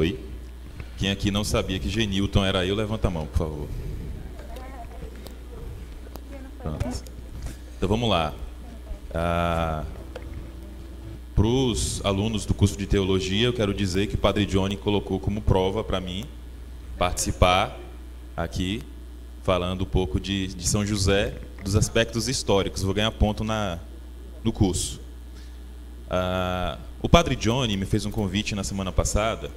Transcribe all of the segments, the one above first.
Oi? Quem aqui não sabia que Genilton era eu, levanta a mão, por favor. Pronto. Então vamos lá. Para os alunos do curso de teologia, eu quero dizer que o Padre Johnny colocou como prova para mim participar aqui, falando um pouco de São José, dos aspectos históricos. Vou ganhar ponto no curso. O Padre Johnny me fez um convite na semana passada,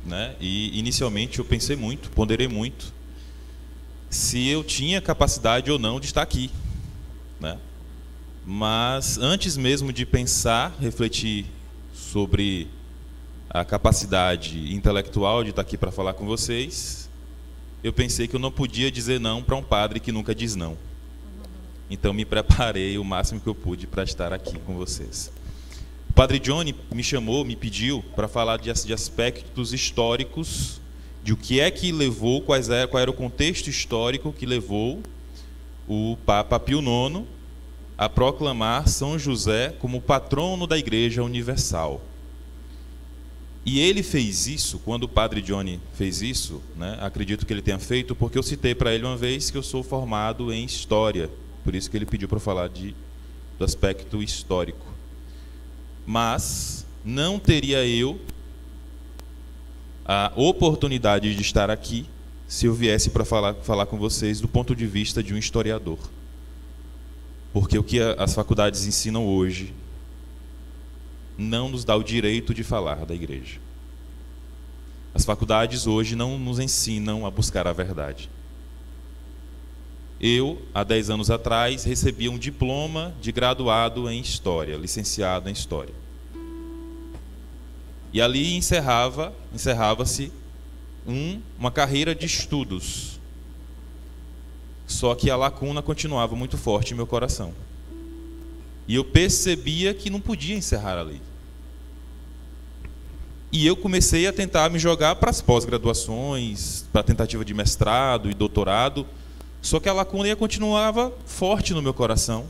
né? E inicialmente eu pensei muito, ponderei muito, se eu tinha capacidade ou não de estar aqui, né? Mas antes mesmo de pensar, refletir sobre a capacidade intelectual de estar aqui para falar com vocês, eu pensei que eu não podia dizer não para um padre que nunca diz não. Então me preparei o máximo que eu pude para estar aqui com vocês. O Padre Johnny me chamou, me pediu para falar de aspectos históricos, de o que é que levou, qual era o contexto histórico que levou o Papa Pio IX a proclamar São José como patrono da Igreja Universal. E ele fez isso, quando o Padre Johnny fez isso, né, acredito que ele tenha feito, porque eu citei para ele uma vez que eu sou formado em História, por isso que ele pediu para falar do aspecto histórico. Mas não teria eu a oportunidade de estar aqui se eu viesse para falar com vocês do ponto de vista de um historiador. Porque o que as faculdades ensinam hoje não nos dá o direito de falar da igreja. As faculdades hoje não nos ensinam a buscar a verdade. Eu, há 10 anos atrás, recebi um diploma de graduado em História, licenciado em História. E ali encerrava-se uma carreira de estudos. Só que a lacuna continuava muito forte em meu coração. E eu percebia que não podia encerrar ali. E eu comecei a tentar me jogar para as pós-graduações, para a tentativa de mestrado e doutorado. Só que a lacuna continuava forte no meu coração,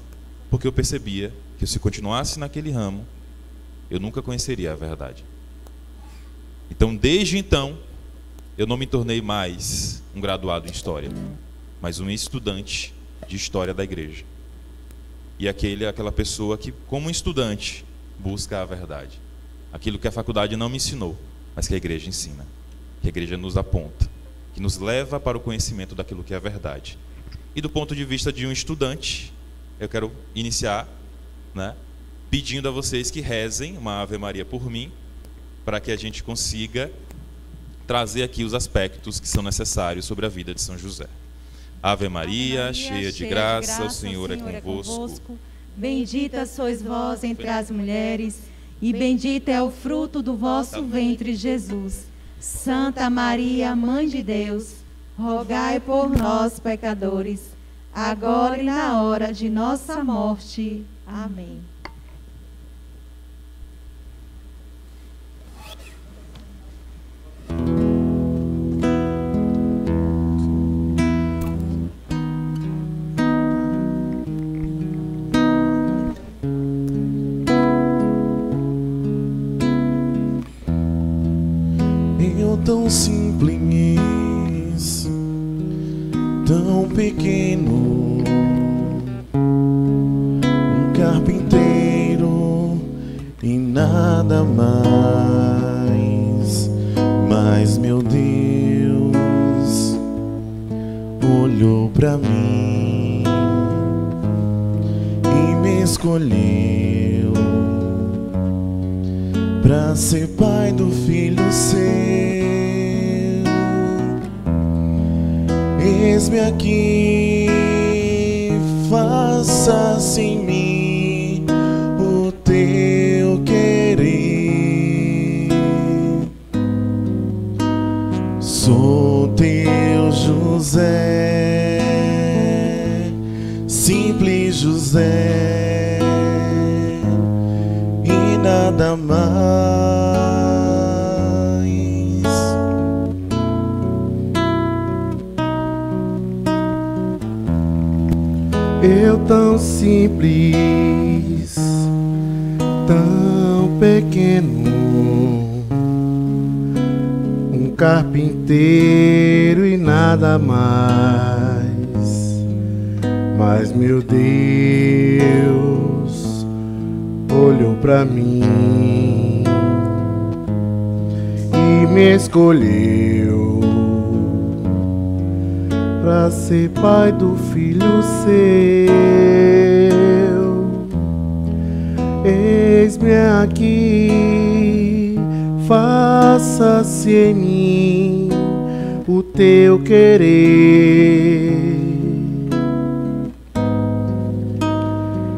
porque eu percebia que se eu continuasse naquele ramo, eu nunca conheceria a verdade. Então, desde então, eu não me tornei mais um graduado em História, mas um estudante de História da Igreja. E aquela pessoa que, como estudante, busca a verdade. Aquilo que a faculdade não me ensinou, mas que a Igreja ensina, que a Igreja nos aponta, que nos leva para o conhecimento daquilo que é a verdade. E do ponto de vista de um estudante, eu quero iniciar, né, pedindo a vocês que rezem uma Ave Maria por mim, para que a gente consiga trazer aqui os aspectos que são necessários sobre a vida de São José. Ave Maria, cheia de graça, o Senhor é convosco. Bendita sois vós entre as mulheres, e bendito é o fruto do vosso ventre, Jesus. Santa Maria, Mãe de Deus, rogai por nós, pecadores, agora e na hora de nossa morte. Amém. Tão simples, tão pequeno, um carpinteiro e nada mais. Mas meu Deus olhou pra mim e me escolheu pra ser pai do filho seu. Eis-me aqui, faça-se em mim o teu querer. Sou teu José, simples José, e nada mais. Eu tão simples, tão pequeno, carpinteiro e nada mais. Mas meu Deus olhou pra mim e me escolheu pra ser pai do filho seu. Eis-me aqui, faça-se em mim o teu querer.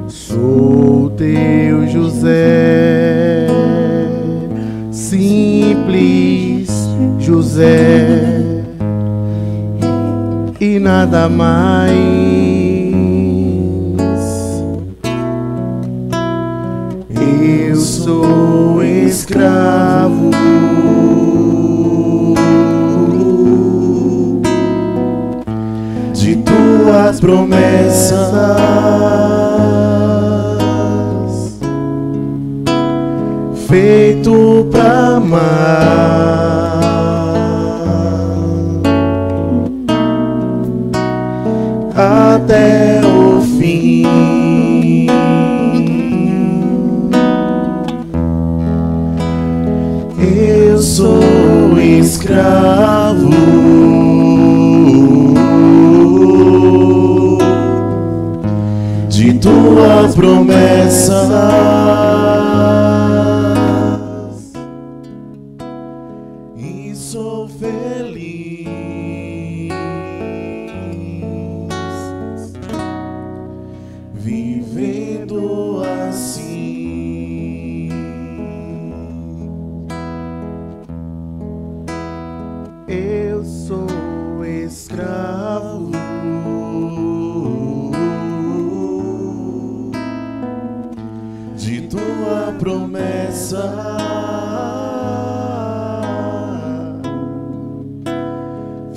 Sou teu José, simples José, e nada mais. Eu sou escravo de tuas promessas, feito pra amar até o fim. Eu sou escravo de tuas promessas e sou feliz vivendo assim. Eu sou escravo de tua promessa,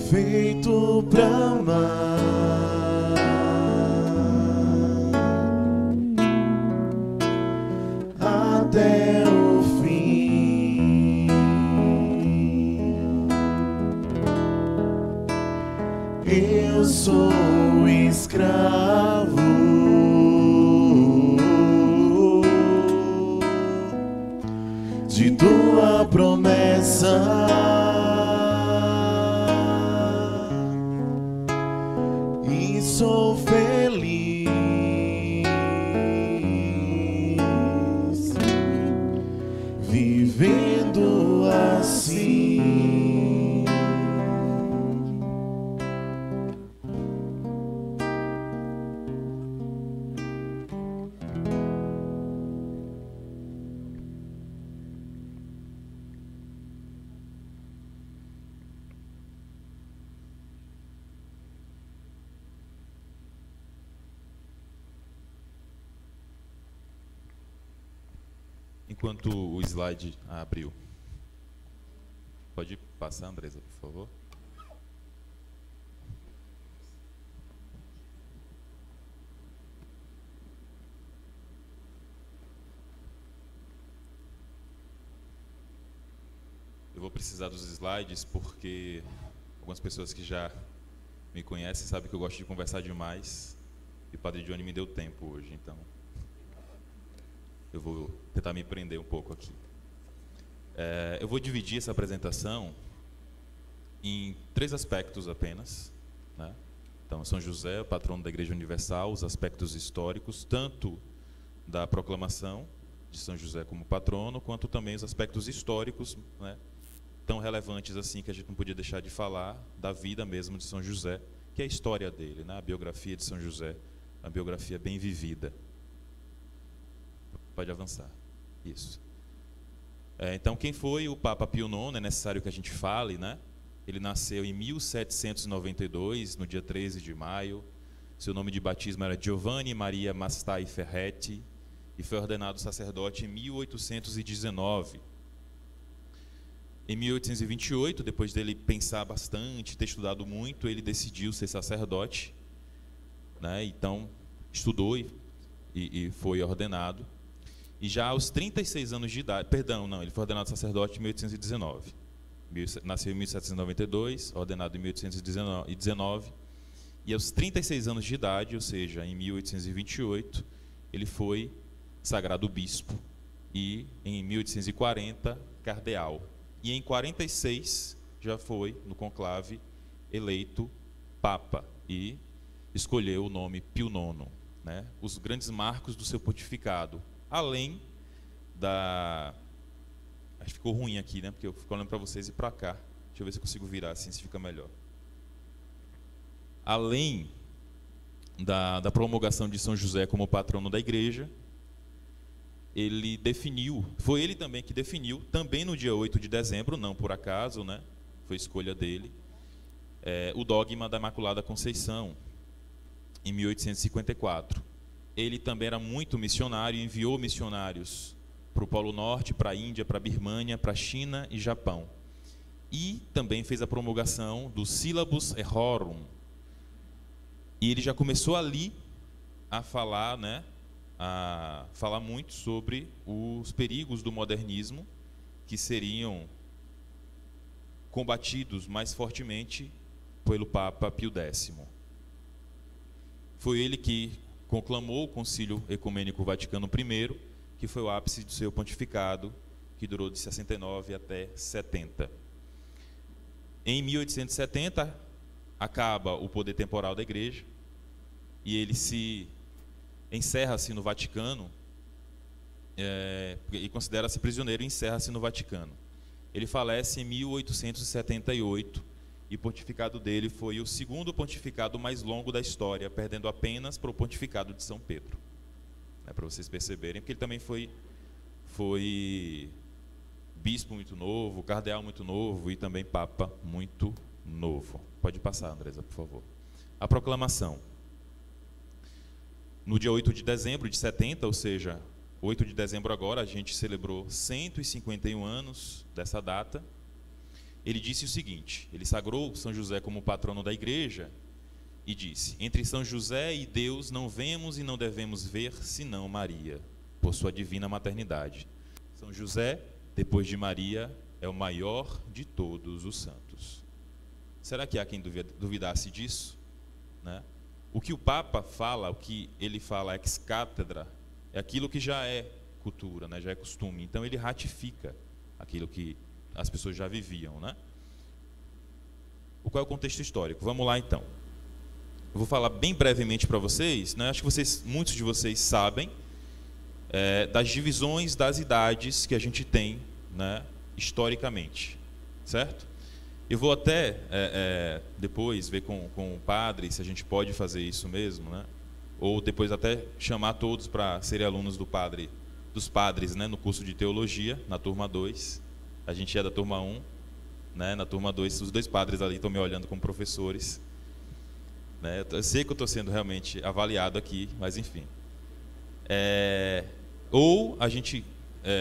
feito pra amar até o fim. Eu sou escravo de tua promessa e sou feliz vivendo assim. Enquanto o slide abriu. Pode passar, Andresa, por favor. Eu vou precisar dos slides porque algumas pessoas que já me conhecem sabem que eu gosto de conversar demais e o Padre Johnny me deu tempo hoje, então eu vou tentar me prender um pouco aqui. Eu vou dividir essa apresentação em 3 aspectos apenas, né? Então, São José, o patrono da Igreja Universal, os aspectos históricos, tanto da proclamação de São José como patrono, quanto também os aspectos históricos, né, tão relevantes assim que a gente não podia deixar de falar da vida mesmo de São José, que é a história dele, né? A biografia de São José, uma biografia bem vivida. Pode avançar. Isso. Então, quem foi o Papa Pio IX? É necessário que a gente fale, né? Ele nasceu em 1792, no dia 13 de maio. Seu nome de batismo era Giovanni Maria Mastai Ferretti e foi ordenado sacerdote em 1819. Em 1828, depois dele pensar bastante, ter estudado muito, ele decidiu ser sacerdote, né? Então, estudou e foi ordenado. E já aos 36 anos de idade, ele foi ordenado sacerdote em 1819. Nasceu em 1792, ordenado em 1819, e aos 36 anos de idade, ou seja, em 1828, ele foi sagrado bispo, e em 1840, cardeal. E em 46 já foi, no conclave, eleito papa e escolheu o nome Pio IX, né? Os grandes marcos do seu pontificado, além da... Acho que ficou ruim aqui, né? Porque eu fico olhando para vocês e para cá. Deixa eu ver se eu consigo virar assim, se fica melhor. Além da promulgação de São José como patrono da igreja, ele definiu, foi ele também que definiu, também no dia 8 de dezembro, não por acaso, né? Foi escolha dele, o dogma da Imaculada Conceição, em 1854. Ele também era muito missionário, enviou missionários para o Polo Norte, para a Índia, para a Birmânia, para a China e Japão. E também fez a promulgação do Syllabus Errorum. E ele já começou ali a falar, né, a falar muito sobre os perigos do modernismo, que seriam combatidos mais fortemente pelo Papa Pio X. Foi ele que conclamou o Concílio Ecumênico Vaticano I, que foi o ápice do seu pontificado, que durou de 69 até 70. Em 1870, acaba o poder temporal da igreja, e ele se encerra-se no Vaticano, e considera-se prisioneiro e encerra-se no Vaticano. Ele falece em 1878, e o pontificado dele foi o segundo pontificado mais longo da história, perdendo apenas para o pontificado de São Pedro. Para vocês perceberem, porque ele também foi bispo muito novo, cardeal muito novo e também papa muito novo. Pode passar, Andresa, por favor. A proclamação. No dia 8 de dezembro de 70, ou seja, 8 de dezembro agora, a gente celebrou 151 anos dessa data. Ele disse o seguinte, ele sagrou São José como patrono da igreja e disse: entre São José e Deus não vemos e não devemos ver senão Maria, por sua divina maternidade. São José, depois de Maria, é o maior de todos os santos. Será que há quem duvidasse disso? Né? O que o Papa fala, o que ele fala ex cátedra, é aquilo que já é cultura, né? Já é costume. Então ele ratifica aquilo que as pessoas já viviam, né? Qual é o contexto histórico? Vamos lá então. Eu vou falar bem brevemente para vocês, né? Acho que muitos de vocês sabem das divisões das idades que a gente tem, né, historicamente, certo? Eu vou até depois ver com o padre se a gente pode fazer isso mesmo, né? Ou depois até chamar todos para serem alunos dos padres, né, no curso de teologia, na turma 2. A gente é da turma 1, né? Na turma 2, os dois padres ali estão me olhando como professores. Eu sei que eu estou sendo realmente avaliado aqui, mas enfim. Ou a gente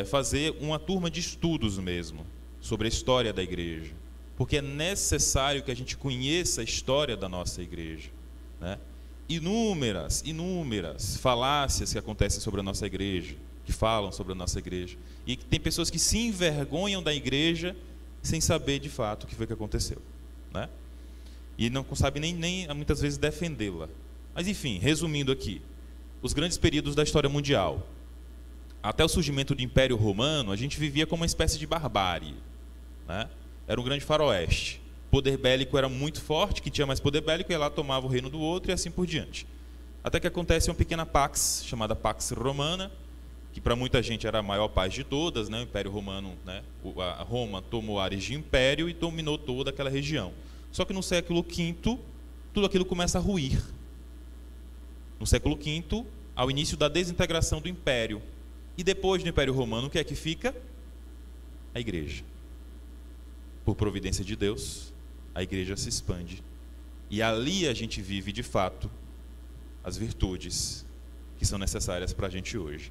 fazer uma turma de estudos mesmo, sobre a história da igreja. Porque é necessário que a gente conheça a história da nossa igreja, né? Inúmeras falácias que acontecem sobre a nossa igreja, que falam sobre a nossa igreja. E que tem pessoas que se envergonham da igreja sem saber de fato o que foi que aconteceu, né? E não sabe nem muitas vezes defendê-la. Mas enfim, resumindo aqui, os grandes períodos da história mundial. Até o surgimento do Império Romano, a gente vivia como uma espécie de barbárie, né? Era um grande faroeste. O poder bélico era muito forte, quem tinha mais poder bélico ia lá, tomava o reino do outro e assim por diante. Até que acontece uma pequena pax, chamada Pax Romana, que para muita gente era a maior paz de todas, né? O Império Romano, né? A Roma tomou áreas de império e dominou toda aquela região. Só que no século V, tudo aquilo começa a ruir. No século V, ao início da desintegração do Império. E depois do Império Romano, o que é que fica? A igreja. Por providência de Deus, a igreja se expande. E ali a gente vive, de fato, as virtudes que são necessárias para a gente hoje.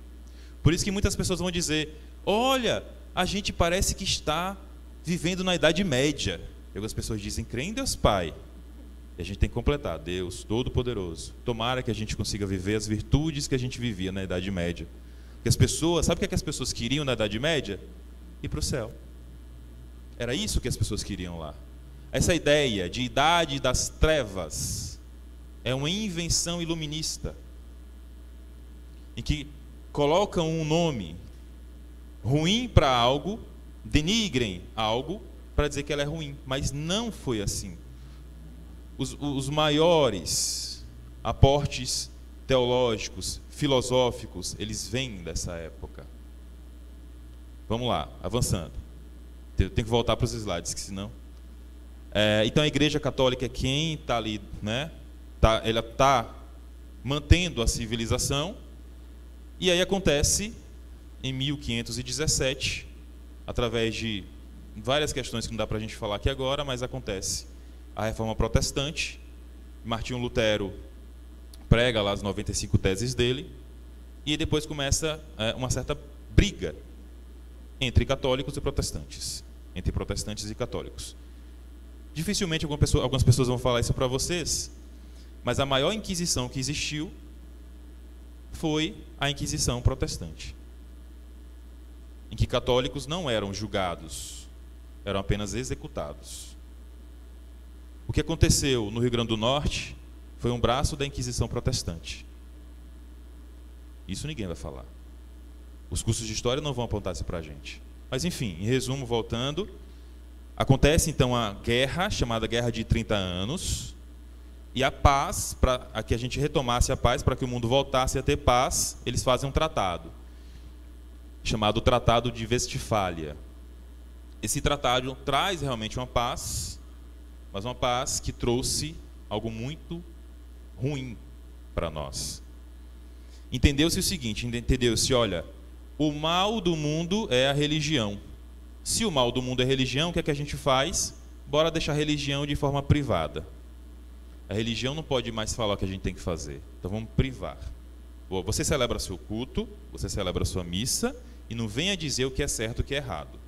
Por isso que muitas pessoas vão dizer: olha, a gente parece que está vivendo na Idade Média. E algumas pessoas dizem: crê em Deus Pai. E a gente tem que completar: Deus Todo-Poderoso. Tomara que a gente consiga viver as virtudes que a gente vivia na Idade Média. Porque as pessoas, sabe o que as pessoas queriam na Idade Média? Ir para o céu. Era isso que as pessoas queriam lá. Essa ideia de idade das trevas é uma invenção iluminista, em que colocam um nome ruim para algo, denigrem algo para dizer que ela é ruim, mas não foi assim. Os maiores aportes teológicos, filosóficos, eles vêm dessa época. Vamos lá, avançando. Tenho que voltar para os slides, que senão... então a Igreja Católica é quem está ali, né? Ela está mantendo a civilização, e aí acontece, em 1517, através de várias questões que não dá para a gente falar aqui agora, mas acontece a Reforma Protestante. Martinho Lutero prega lá as 95 teses dele, e depois começa uma certa briga entre católicos e protestantes, entre protestantes e católicos. Dificilmente algumas pessoas vão falar isso para vocês, mas a maior inquisição que existiu foi a Inquisição Protestante, em que católicos não eram julgados, eram apenas executados. O que aconteceu no Rio Grande do Norte foi um braço da Inquisição Protestante. Isso ninguém vai falar. Os cursos de história não vão apontar isso para a gente. Mas, enfim, em resumo, voltando, acontece então a guerra, chamada Guerra de 30 Anos, e a paz, para que a gente retomasse a paz, para que o mundo voltasse a ter paz, eles fazem um tratado, chamado Tratado de Westfália. Esse tratado traz realmente uma paz, mas uma paz que trouxe algo muito ruim para nós. Entendeu-se o seguinte, entendeu-se, olha, o mal do mundo é a religião. Se o mal do mundo é religião, o que é que a gente faz? Bora deixar a religião de forma privada. A religião não pode mais falar o que a gente tem que fazer. Então vamos privar. Você celebra seu culto, você celebra sua missa, e não venha dizer o que é certo e o que é errado.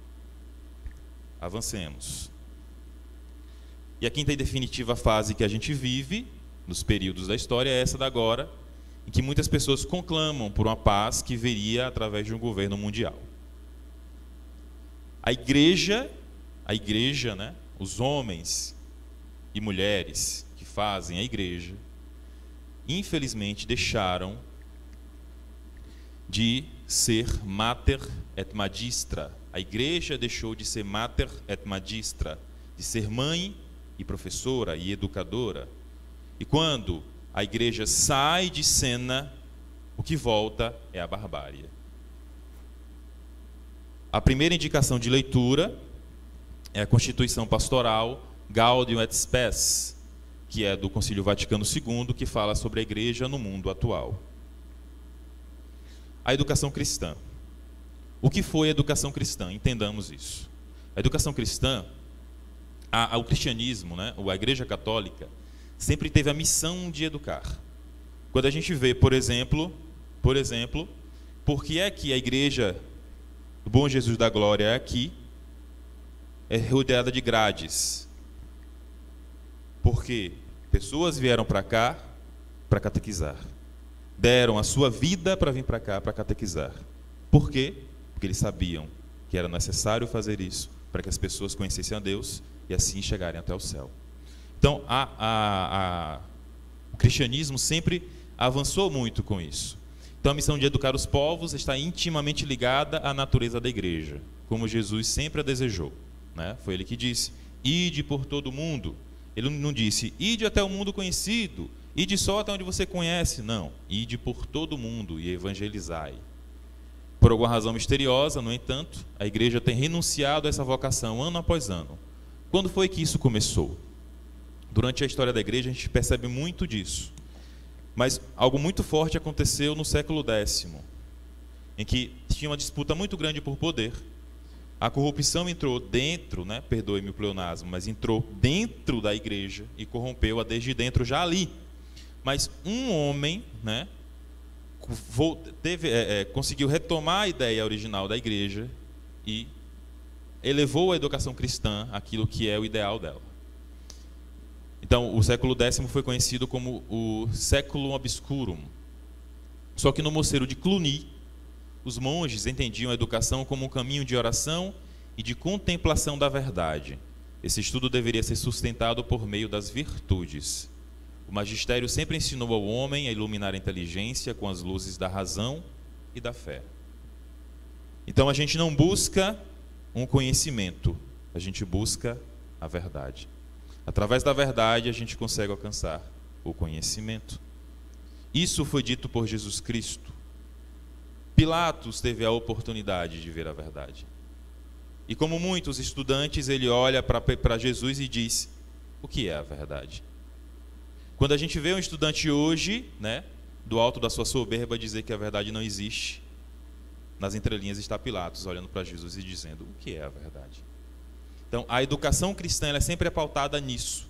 Avancemos. E a quinta e definitiva fase que a gente vive, nos períodos da história, é essa da agora, em que muitas pessoas conclamam por uma paz que viria através de um governo mundial. A igreja, né, os homens e mulheres que fazem a igreja, infelizmente deixaram de ser mater et magistra. A igreja deixou de ser mater et magistra, de ser mãe e professora e educadora. E quando a igreja sai de cena, o que volta é a barbárie. A primeira indicação de leitura é a Constituição Pastoral Gaudium et Spes, que é do Concílio Vaticano II, que fala sobre a igreja no mundo atual. A educação cristã. O que foi a educação cristã? Entendamos isso. A educação cristã, o cristianismo, né, a Igreja Católica, sempre teve a missão de educar. Quando a gente vê, por exemplo, por que é que a igreja do Bom Jesus da Glória aqui é rodeada de grades? Porque pessoas vieram para cá para catequizar. Deram a sua vida para vir para cá para catequizar. Por quê? Porque eles sabiam que era necessário fazer isso para que as pessoas conhecessem a Deus e assim chegarem até o céu. Então, o cristianismo sempre avançou muito com isso. Então, a missão de educar os povos está intimamente ligada à natureza da igreja, como Jesus sempre a desejou, né? Foi ele que disse, ide por todo o mundo. Ele não disse, ide até o mundo conhecido, ide só até onde você conhece. Não, ide por todo o mundo e evangelizai. Por alguma razão misteriosa, no entanto, a igreja tem renunciado a essa vocação ano após ano. Quando foi que isso começou? Durante a história da igreja, a gente percebe muito disso. Mas algo muito forte aconteceu no século X, em que tinha uma disputa muito grande por poder. A corrupção entrou dentro, né, perdoe-me o pleonasmo, mas entrou dentro da igreja e corrompeu-a desde dentro já ali. Mas um homem, né, conseguiu retomar a ideia original da igreja e elevou a educação cristã àquilo que é o ideal dela. Então, o século X foi conhecido como o Séculum Obscurum. Só que no mosteiro de Cluny, os monges entendiam a educação como um caminho de oração e de contemplação da verdade. Esse estudo deveria ser sustentado por meio das virtudes. O magistério sempre ensinou ao homem a iluminar a inteligência com as luzes da razão e da fé. Então a gente não busca um conhecimento, a gente busca a verdade. Através da verdade a gente consegue alcançar o conhecimento. Isso foi dito por Jesus Cristo. Pilatos teve a oportunidade de ver a verdade. E como muitos estudantes, ele olha para Jesus e diz: o que é a verdade? Quando a gente vê um estudante hoje, né, do alto da sua soberba, dizer que a verdade não existe, nas entrelinhas está Pilatos olhando para Jesus e dizendo: o que é a verdade? Então, a educação cristã ela sempre é pautada nisso,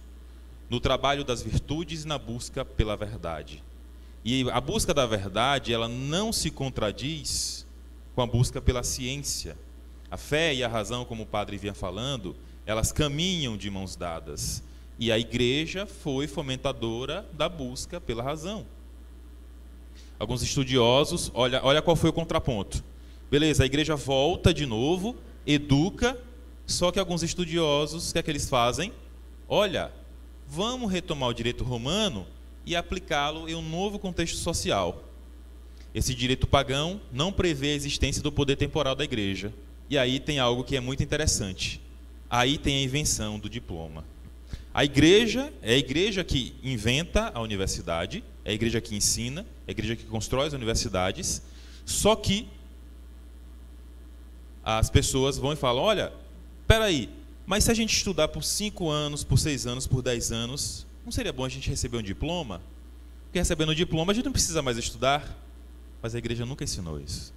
no trabalho das virtudes e na busca pela verdade. E a busca da verdade, ela não se contradiz com a busca pela ciência. A fé e a razão, como o padre vinha falando, elas caminham de mãos dadas. E a igreja foi fomentadora da busca pela razão. Alguns estudiosos, olha qual foi o contraponto. Beleza, a igreja volta de novo, educa, só que alguns estudiosos, o que é que eles fazem? Olha, vamos retomar o direito romano e aplicá-lo em um novo contexto social. Esse direito pagão não prevê a existência do poder temporal da igreja. E aí tem algo que é muito interessante. Aí tem a invenção do diploma. A igreja é a igreja que inventa a universidade, é a igreja que ensina, é a igreja que constrói as universidades, só que as pessoas vão e falam: olha, espera aí, mas se a gente estudar por 5 anos, por 6 anos, por 10 anos, não seria bom a gente receber um diploma? Porque recebendo um diploma a gente não precisa mais estudar. Mas a igreja nunca ensinou isso.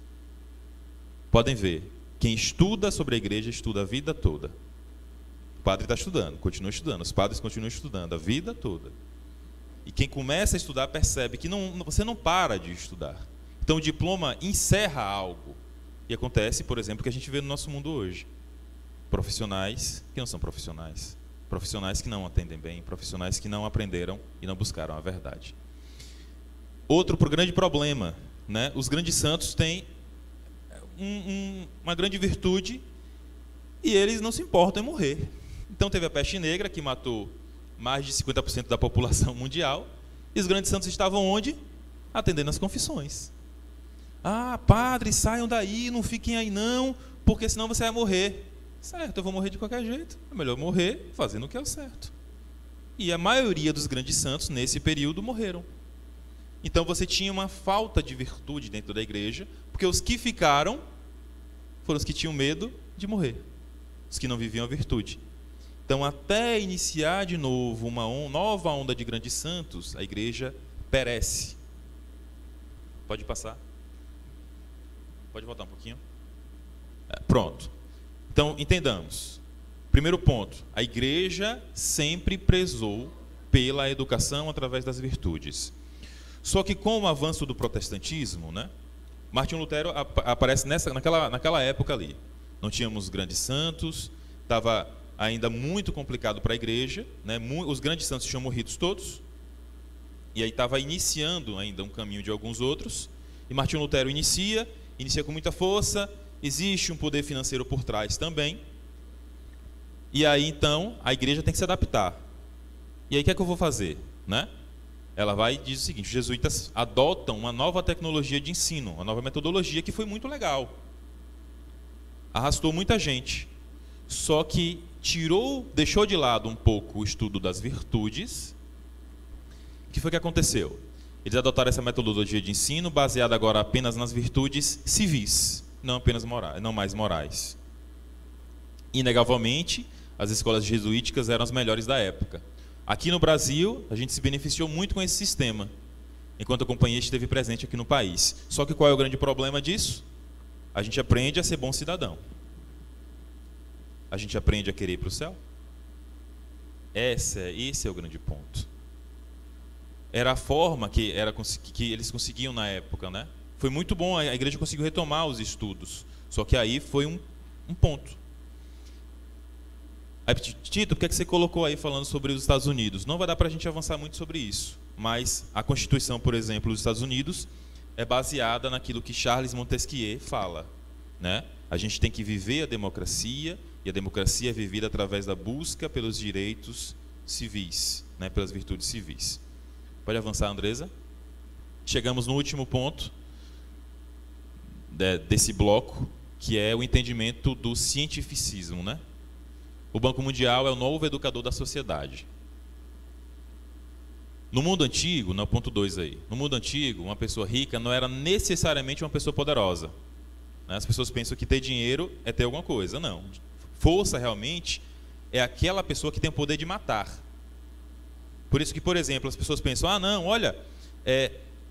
Podem ver, quem estuda sobre a igreja estuda a vida toda. O padre está estudando, continua estudando, os padres continuam estudando a vida toda. E quem começa a estudar percebe que você não para de estudar. Então o diploma encerra algo. E acontece, por exemplo, o que a gente vê no nosso mundo hoje. Profissionais que não são profissionais. Profissionais que não atendem bem, profissionais que não aprenderam e não buscaram a verdade. Outro grande problema, né? Os grandes santos têm uma grande virtude e eles não se importam em morrer. Então teve a peste negra, que matou mais de 50% da população mundial, e os grandes santos estavam onde? Atendendo as confissões. Ah, padre, saiam daí, não fiquem aí não, porque senão você vai morrer. Certo, eu vou morrer de qualquer jeito. É melhor morrer fazendo o que é o certo. E a maioria dos grandes santos, nesse período, morreram. Então você tinha uma falta de virtude dentro da igreja, porque os que ficaram foram os que tinham medo de morrer, os que não viviam a virtude. Então, até iniciar de novo uma nova onda de grandes santos, a igreja perece. Pode passar? Pode voltar um pouquinho? Pronto. Então, entendamos. Primeiro ponto, a igreja sempre prezou pela educação através das virtudes. Só que com o avanço do protestantismo, né, Martinho Lutero aparece naquela época ali. Não tínhamos grandes santos, estava ainda muito complicado para a igreja, né, os grandes santos tinham morrido todos, e aí estava iniciando ainda um caminho de alguns outros, e Martinho Lutero inicia com muita força, existe um poder financeiro por trás também, e aí então a igreja tem que se adaptar. E aí o que é que eu vou fazer? Né? Ela vai e diz o seguinte: os jesuítas adotam uma nova tecnologia de ensino, uma nova metodologia que foi muito legal. Arrastou muita gente. Só que deixou de lado um pouco o estudo das virtudes. O que foi que aconteceu? Eles adotaram essa metodologia de ensino baseada agora apenas nas virtudes civis, não apenas não mais morais. Inegavelmente, as escolas jesuíticas eram as melhores da época. Aqui no Brasil, a gente se beneficiou muito com esse sistema, enquanto a companhia esteve presente aqui no país. Só que qual é o grande problema disso? A gente aprende a ser bom cidadão. A gente aprende a querer ir para o céu? Esse é o grande ponto. Era a forma que eles conseguiam na época, né? Foi muito bom, a igreja conseguiu retomar os estudos. Só que aí foi um ponto. Aí, Tito, por que você colocou aí falando sobre os Estados Unidos? Não vai dar para a gente avançar muito sobre isso, mas a Constituição, por exemplo, dos Estados Unidos é baseada naquilo que Charles Montesquieu fala, né? A gente tem que viver a democracia, e a democracia é vivida através da busca pelos direitos civis, né, pelas virtudes civis. Pode avançar, Andresa? Chegamos no último ponto desse bloco, que é o entendimento do cientificismo, né? O Banco Mundial é o novo educador da sociedade. No mundo antigo, no ponto 2 aí, no mundo antigo, uma pessoa rica não era necessariamente uma pessoa poderosa. As pessoas pensam que ter dinheiro é ter alguma coisa. Não. Força realmente é aquela pessoa que tem o poder de matar. Por isso que, por exemplo, as pessoas pensam, não, olha,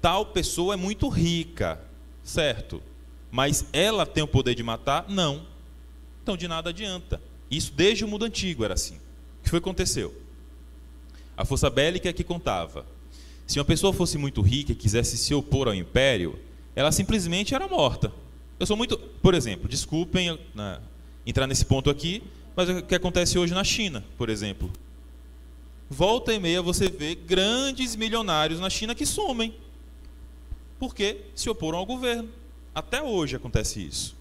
tal pessoa é muito rica, certo? Mas ela tem o poder de matar? Não. Então de nada adianta. Isso desde o mundo antigo era assim. O que foi que aconteceu? A força bélica que contava. Se uma pessoa fosse muito rica e quisesse se opor ao império, ela simplesmente era morta. Eu sou muito... Por exemplo, desculpem entrar nesse ponto aqui, mas o que acontece hoje na China, por exemplo. Volta e meia você vê grandes milionários na China que somem. Porque se oporam ao governo. Até hoje acontece isso.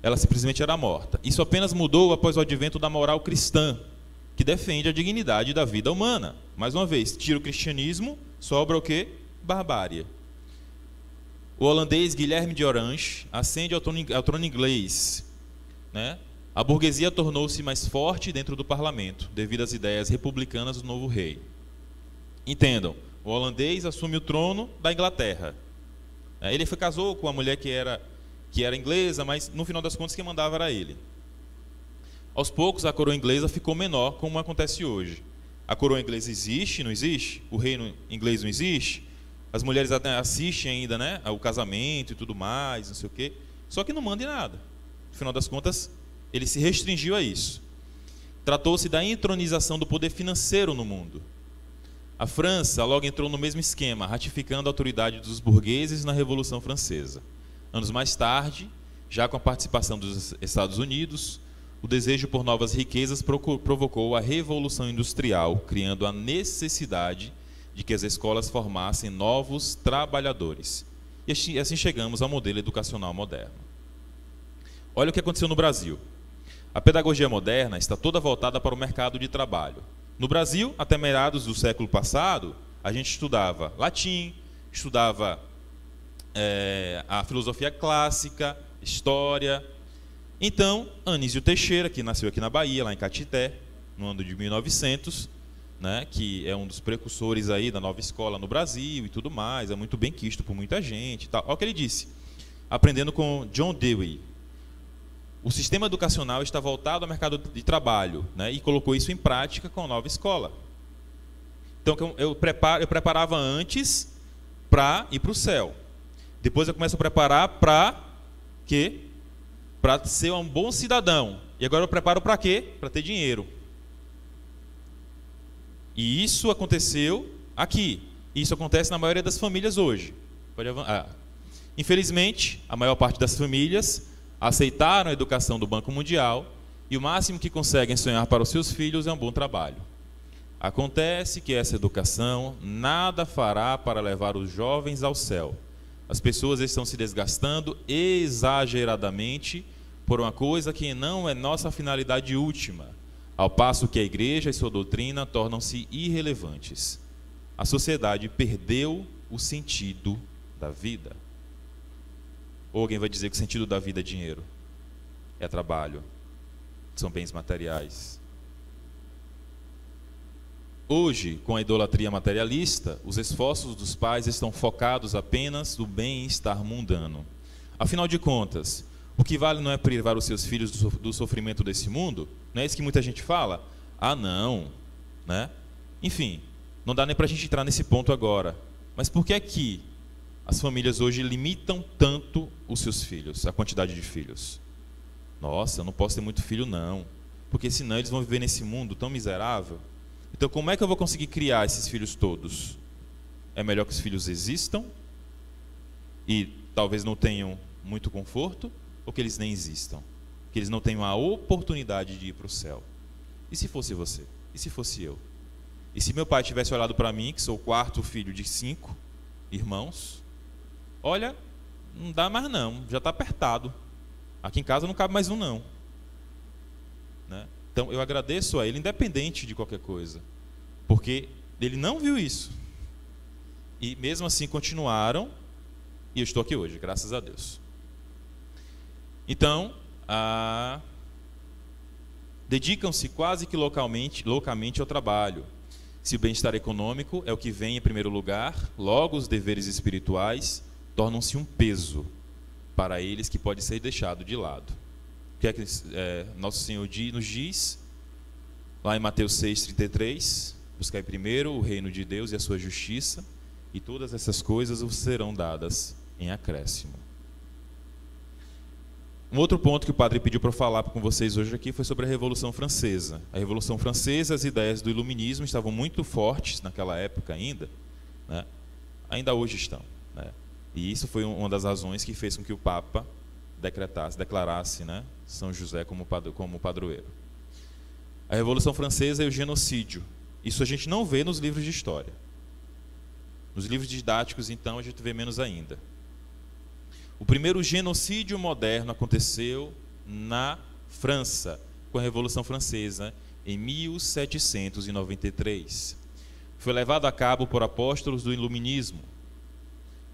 Ela simplesmente era morta. Isso apenas mudou após o advento da moral cristã, que defende a dignidade da vida humana. Mais uma vez, tira o cristianismo, sobra o quê? Barbárie. O holandês Guilherme de Orange ascende ao trono inglês, né? A burguesia tornou-se mais forte dentro do parlamento, devido às ideias republicanas do novo rei. Entendam, o holandês assume o trono da Inglaterra. Ele casou com uma mulher que era inglesa, mas no final das contas quem mandava era ele. Aos poucos a coroa inglesa ficou menor, como acontece hoje. A coroa inglesa existe, não existe? O reino inglês não existe? As mulheres até assistem ainda, né, ao casamento e tudo mais, não sei o quê. Só que não manda em nada. No final das contas, ele se restringiu a isso. Tratou-se da entronização do poder financeiro no mundo. A França logo entrou no mesmo esquema, ratificando a autoridade dos burgueses na Revolução Francesa. Anos mais tarde, já com a participação dos Estados Unidos, o desejo por novas riquezas provocou a Revolução Industrial, criando a necessidade de que as escolas formassem novos trabalhadores. E assim chegamos ao modelo educacional moderno. Olha o que aconteceu no Brasil. A pedagogia moderna está toda voltada para o mercado de trabalho. No Brasil, até meados do século passado, a gente estudava latim, estudava a filosofia clássica, história. Então, Anísio Teixeira, que nasceu aqui na Bahia, lá em Caetité, no ano de 1900, né, que é um dos precursores aí da nova escola no Brasil e tudo mais, é muito bem quisto por muita gente. Tal. Olha o que ele disse, aprendendo com John Dewey. O sistema educacional está voltado ao mercado de trabalho, né, e colocou isso em prática com a nova escola. Então, eu preparava antes para ir para o céu. Depois eu começo a preparar para quê? Para ser um bom cidadão. E agora eu preparo para quê? Para ter dinheiro. E isso aconteceu aqui. Isso acontece na maioria das famílias hoje. Infelizmente, a maior parte das famílias aceitaram a educação do Banco Mundial e o máximo que conseguem sonhar para os seus filhos é um bom trabalho. Acontece que essa educação nada fará para levar os jovens ao céu. As pessoas estão se desgastando exageradamente por uma coisa que não é nossa finalidade última, ao passo que a igreja e sua doutrina tornam-se irrelevantes. A sociedade perdeu o sentido da vida. Ou alguém vai dizer que o sentido da vida é dinheiro, é trabalho, são bens materiais. Hoje, com a idolatria materialista, os esforços dos pais estão focados apenas no bem-estar mundano. Afinal de contas, o que vale não é privar os seus filhos do sofrimento desse mundo? Não é isso que muita gente fala? Ah, não, né? Enfim, não dá nem para a gente entrar nesse ponto agora. Mas por que é que as famílias hoje limitam tanto os seus filhos, a quantidade de filhos? Nossa, eu não posso ter muito filho não, porque senão eles vão viver nesse mundo tão miserável. Então como é que eu vou conseguir criar esses filhos todos? É melhor que os filhos existam e talvez não tenham muito conforto, ou que eles nem existam, que eles não tenham a oportunidade de ir para o céu. E se fosse você? E se fosse eu? E se meu pai tivesse olhado para mim, que sou o quarto filho de 5 irmãos, olha, não dá mais não, já está apertado. Aqui em casa não cabe mais um não. Né? Então eu agradeço a ele, independente de qualquer coisa, porque ele não viu isso. E mesmo assim continuaram, e eu estou aqui hoje, graças a Deus. Então, dedicam-se quase que loucamente ao trabalho. Se o bem-estar econômico é o que vem em primeiro lugar, logo os deveres espirituais tornam-se um peso para eles que pode ser deixado de lado. O que é que Nosso Senhor nos diz, lá em Mateus 6,33, buscai primeiro o reino de Deus e a sua justiça, e todas essas coisas vos serão dadas em acréscimo. Um outro ponto que o padre pediu para eu falar com vocês hoje aqui foi sobre a Revolução Francesa. A Revolução Francesa, as ideias do iluminismo estavam muito fortes naquela época ainda, né? Ainda hoje estão, né? E isso foi uma das razões que fez com que o Papa declarasse, né, São José como padroeiro. A Revolução Francesa e o genocídio. Isso a gente não vê nos livros de história. Nos livros didáticos, então, a gente vê menos ainda. O primeiro genocídio moderno aconteceu na França, com a Revolução Francesa, em 1793. Foi levado a cabo por apóstolos do iluminismo,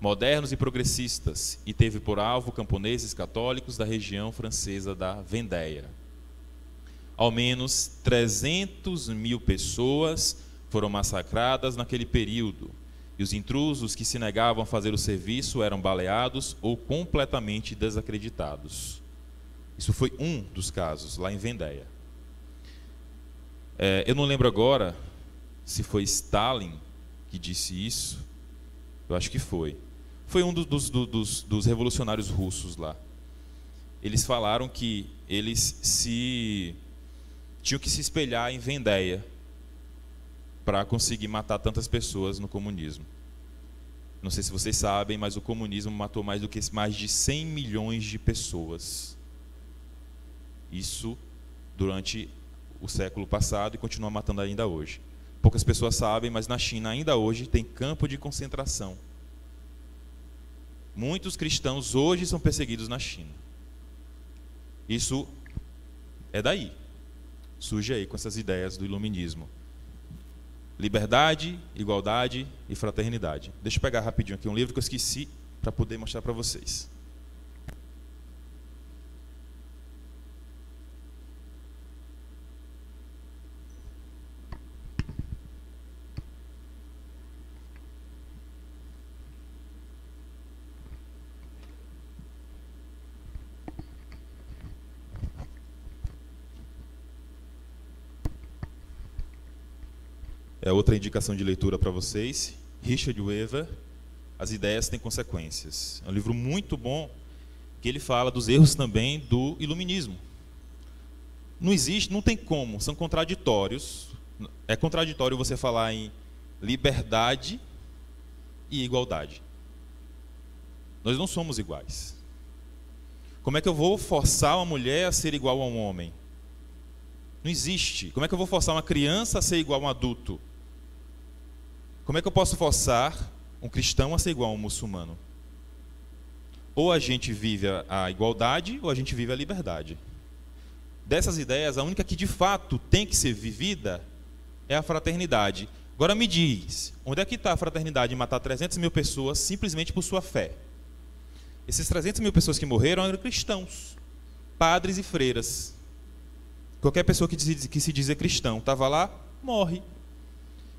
modernos e progressistas, e teve por alvo camponeses católicos da região francesa da Vendéia. Ao menos 300.000 pessoas foram massacradas naquele período, e os intrusos que se negavam a fazer o serviço eram baleados ou completamente desacreditados. Isso foi um dos casos, lá em Vendéia. Eu não lembro agora se foi Stalin que disse isso. Eu acho que foi. Foi um dos revolucionários russos lá. Eles falaram que eles tinham que se espelhar em Vendéia para conseguir matar tantas pessoas no comunismo. Não sei se vocês sabem, mas o comunismo matou mais de 100 milhões de pessoas. Isso durante o século passado e continua matando ainda hoje. Poucas pessoas sabem, mas na China ainda hoje tem campo de concentração. Muitos cristãos hoje são perseguidos na China. Isso é daí. Surge aí com essas ideias do iluminismo. Liberdade, igualdade e fraternidade. Deixa eu pegar rapidinho aqui um livro que eu esqueci para poder mostrar para vocês. É outra indicação de leitura para vocês. Richard Weaver, As Ideias Têm Consequências. É um livro muito bom, que ele fala dos erros também do iluminismo. Não existe, não tem como, são contraditórios. É contraditório você falar em liberdade e igualdade. Nós não somos iguais. Como é que eu vou forçar uma mulher a ser igual a um homem? Não existe. Como é que eu vou forçar uma criança a ser igual a um adulto? Como é que eu posso forçar um cristão a ser igual a um muçulmano? Ou a gente vive a igualdade, ou a gente vive a liberdade. Dessas ideias, a única que de fato tem que ser vivida é a fraternidade. Agora me diz, onde é que está a fraternidade em matar 300.000 pessoas simplesmente por sua fé? Esses 300.000 pessoas que morreram eram cristãos, padres e freiras. Qualquer pessoa que se dizer cristão estava lá, morre.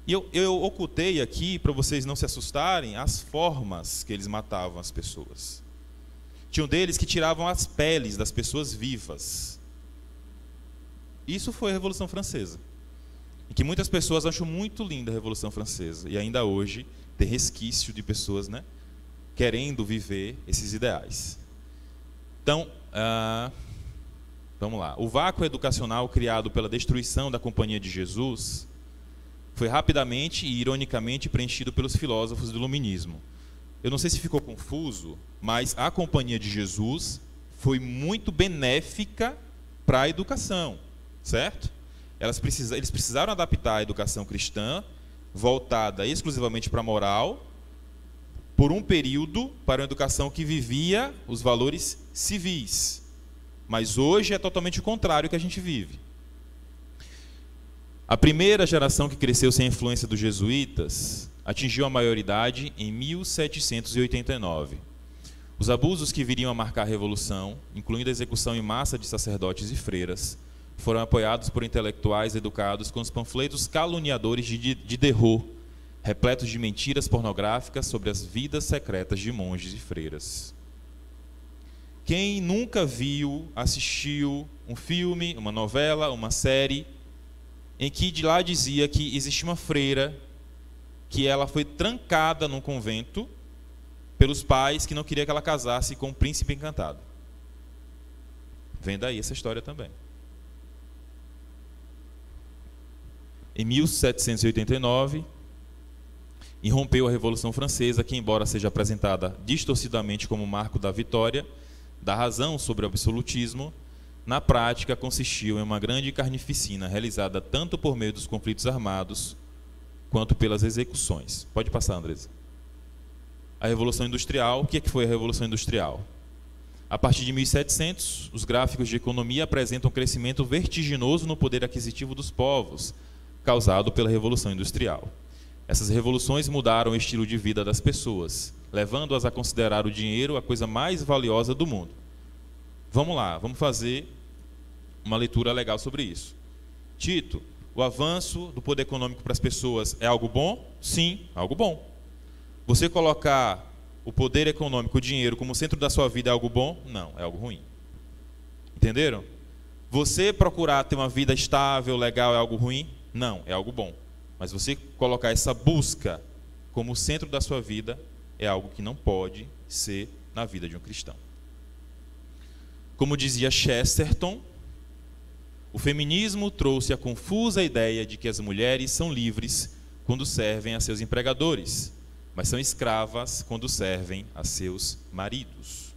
E eu ocultei aqui, para vocês não se assustarem, as formas que eles matavam as pessoas. Tinha um deles que tiravam as peles das pessoas vivas. Isso foi a Revolução Francesa. E que muitas pessoas acham muito linda a Revolução Francesa. E ainda hoje tem resquício de pessoas, né, querendo viver esses ideais. Então, vamos lá. O vácuo educacional criado pela destruição da Companhia de Jesus foi rapidamente e ironicamente preenchido pelos filósofos do iluminismo. Eu não sei se ficou confuso, mas a Companhia de Jesus foi muito benéfica para a educação, certo? Eles precisaram adaptar a educação cristã, voltada exclusivamente para a moral, por um período para uma educação que vivia os valores civis. Mas hoje é totalmente o contrário que a gente vive. A primeira geração que cresceu sem a influência dos jesuítas atingiu a maioridade em 1789. Os abusos que viriam a marcar a Revolução, incluindo a execução em massa de sacerdotes e freiras, foram apoiados por intelectuais educados com os panfletos caluniadores de Diderot, repletos de mentiras pornográficas sobre as vidas secretas de monges e freiras. Quem nunca viu, assistiu um filme, uma novela, uma série, em que de lá dizia que existia uma freira, que ela foi trancada num convento pelos pais que não queriam que ela casasse com um príncipe encantado? Vem daí essa história também. Em 1789, irrompeu a Revolução Francesa, que, embora seja apresentada distorcidamente como marco da vitória da razão sobre o absolutismo, na prática consistiu em uma grande carnificina realizada tanto por meio dos conflitos armados quanto pelas execuções. Pode passar, Andresa. A Revolução Industrial. O que foi a Revolução Industrial? A partir de 1700, os gráficos de economia apresentam um crescimento vertiginoso no poder aquisitivo dos povos, causado pela Revolução Industrial. Essas revoluções mudaram o estilo de vida das pessoas, levando-as a considerar o dinheiro a coisa mais valiosa do mundo. Vamos lá, vamos fazer uma leitura legal sobre isso. Tito, o avanço do poder econômico para as pessoas é algo bom? Sim, algo bom. Você colocar o poder econômico, o dinheiro, como centro da sua vida é algo bom? Não, é algo ruim. Entenderam? Você procurar ter uma vida estável, legal, é algo ruim? Não, é algo bom. Mas você colocar essa busca como centro da sua vida é algo que não pode ser na vida de um cristão. Como dizia Chesterton, o feminismo trouxe a confusa ideia de que as mulheres são livres quando servem a seus empregadores, mas são escravas quando servem a seus maridos.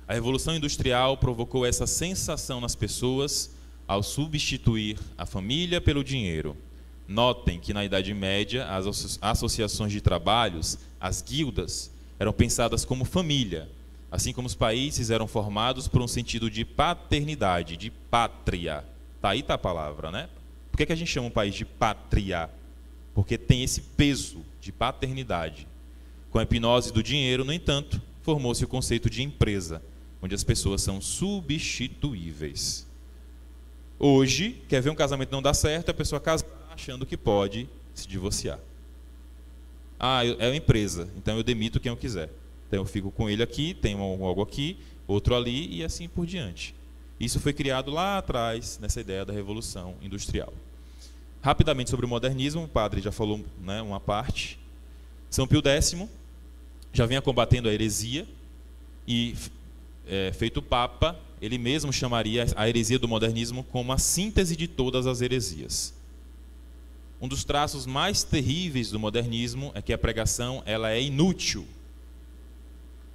A Revolução Industrial provocou essa sensação nas pessoas ao substituir a família pelo dinheiro. Notem que na Idade Média as associações de trabalhos, as guildas, eram pensadas como família, assim como os países eram formados por um sentido de paternidade, de pátria. Aí está a palavra, né? Por que a gente chama um país de pátria? Porque tem esse peso de paternidade. Com a hipnose do dinheiro, no entanto, formou-se o conceito de empresa, onde as pessoas são substituíveis. Hoje, quer ver um casamento não dar certo, a pessoa casa achando que pode se divorciar. Ah, é uma empresa, então eu demito quem eu quiser. Então eu fico com ele aqui, tenho algo aqui, outro ali e assim por diante. Isso foi criado lá atrás, nessa ideia da Revolução Industrial. Rapidamente sobre o modernismo, o padre já falou, né, uma parte. São Pio X já vinha combatendo a heresia e, feito Papa, ele mesmo chamaria a heresia do modernismo como a síntese de todas as heresias. Um dos traços mais terríveis do modernismo é que a pregação ela é inútil,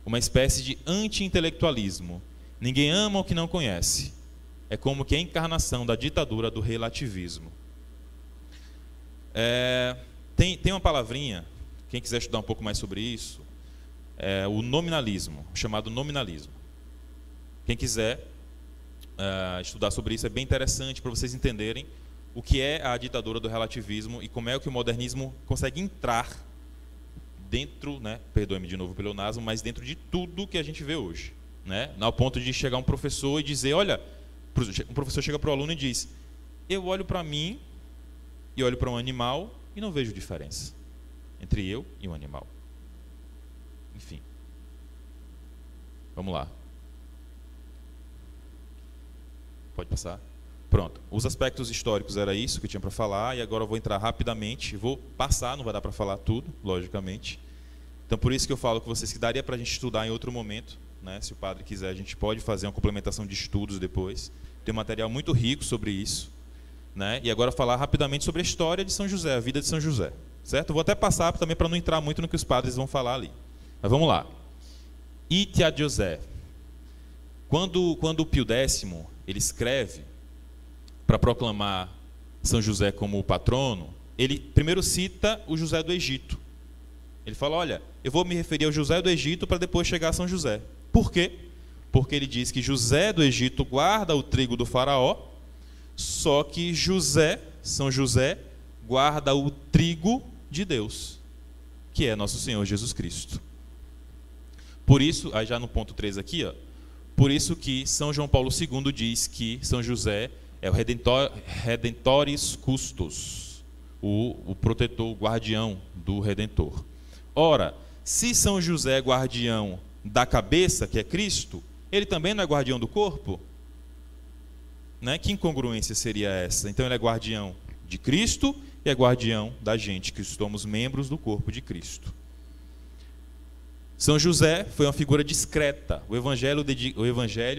uma espécie de anti-intelectualismo. Ninguém ama o que não conhece. É como que a encarnação da ditadura do relativismo. Tem uma palavrinha, quem quiser estudar um pouco mais sobre isso, o nominalismo, chamado nominalismo. Quem quiser estudar sobre isso é bem interessante para vocês entenderem o que é a ditadura do relativismo e como é que o modernismo consegue entrar dentro, né, perdoe-me de novo pelo pleonasmo, mas dentro de tudo que a gente vê hoje, né, ao ponto de chegar um professor e dizer, olha, um professor chega para o aluno e diz, eu olho para mim e olho para um animal e não vejo diferença entre eu e um animal. Enfim. Vamos lá. Pode passar? Pronto. Os aspectos históricos era isso que eu tinha para falar, e agora eu vou entrar rapidamente, vou passar, não vai dar para falar tudo, logicamente. Então, por isso que eu falo com vocês que daria para a gente estudar em outro momento, né? Se o padre quiser, a gente pode fazer uma complementação de estudos depois. Tem um material muito rico sobre isso, né? E agora falar rapidamente sobre a história de São José, a vida de São José, certo? Eu vou até passar também para não entrar muito no que os padres vão falar ali. Mas vamos lá. Ite ad José. Quando o Pio X ele escreve para proclamar São José como o patrono, ele primeiro cita o José do Egito. Ele fala, olha, eu vou me referir ao José do Egito para depois chegar a São José. Por quê? Porque ele diz que José do Egito guarda o trigo do faraó, só que São José, guarda o trigo de Deus, que é nosso Senhor Jesus Cristo. Por isso, aí já no ponto 3 aqui, ó, por isso que São João Paulo II diz que São José é o Redentoris Custos, o protetor, o guardião do Redentor. Ora, se São José é guardião da cabeça, que é Cristo, ele também não é guardião do corpo? Né? Que incongruência seria essa? Então ele é guardião de Cristo e é guardião da gente, que somos membros do corpo de Cristo. São José foi uma figura discreta. O Evangelho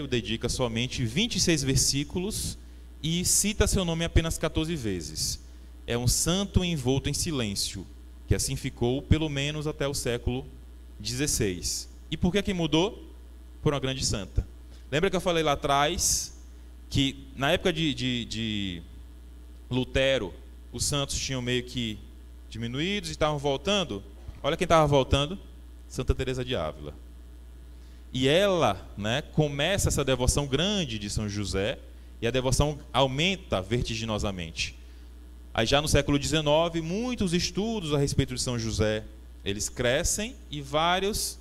dedica somente 26 versículos e cita seu nome apenas 14 vezes. É um santo envolto em silêncio, que assim ficou pelo menos até o século XVI. E por que mudou? Por uma grande santa. Lembra que eu falei lá atrás que na época de Lutero, os santos tinham meio que diminuídos e estavam voltando? Olha quem estava voltando. Santa Teresa de Ávila. E ela, né, começa essa devoção grande de São José, e a devoção aumenta vertiginosamente. Aí já no século XIX, muitos estudos a respeito de São José, eles crescem e vários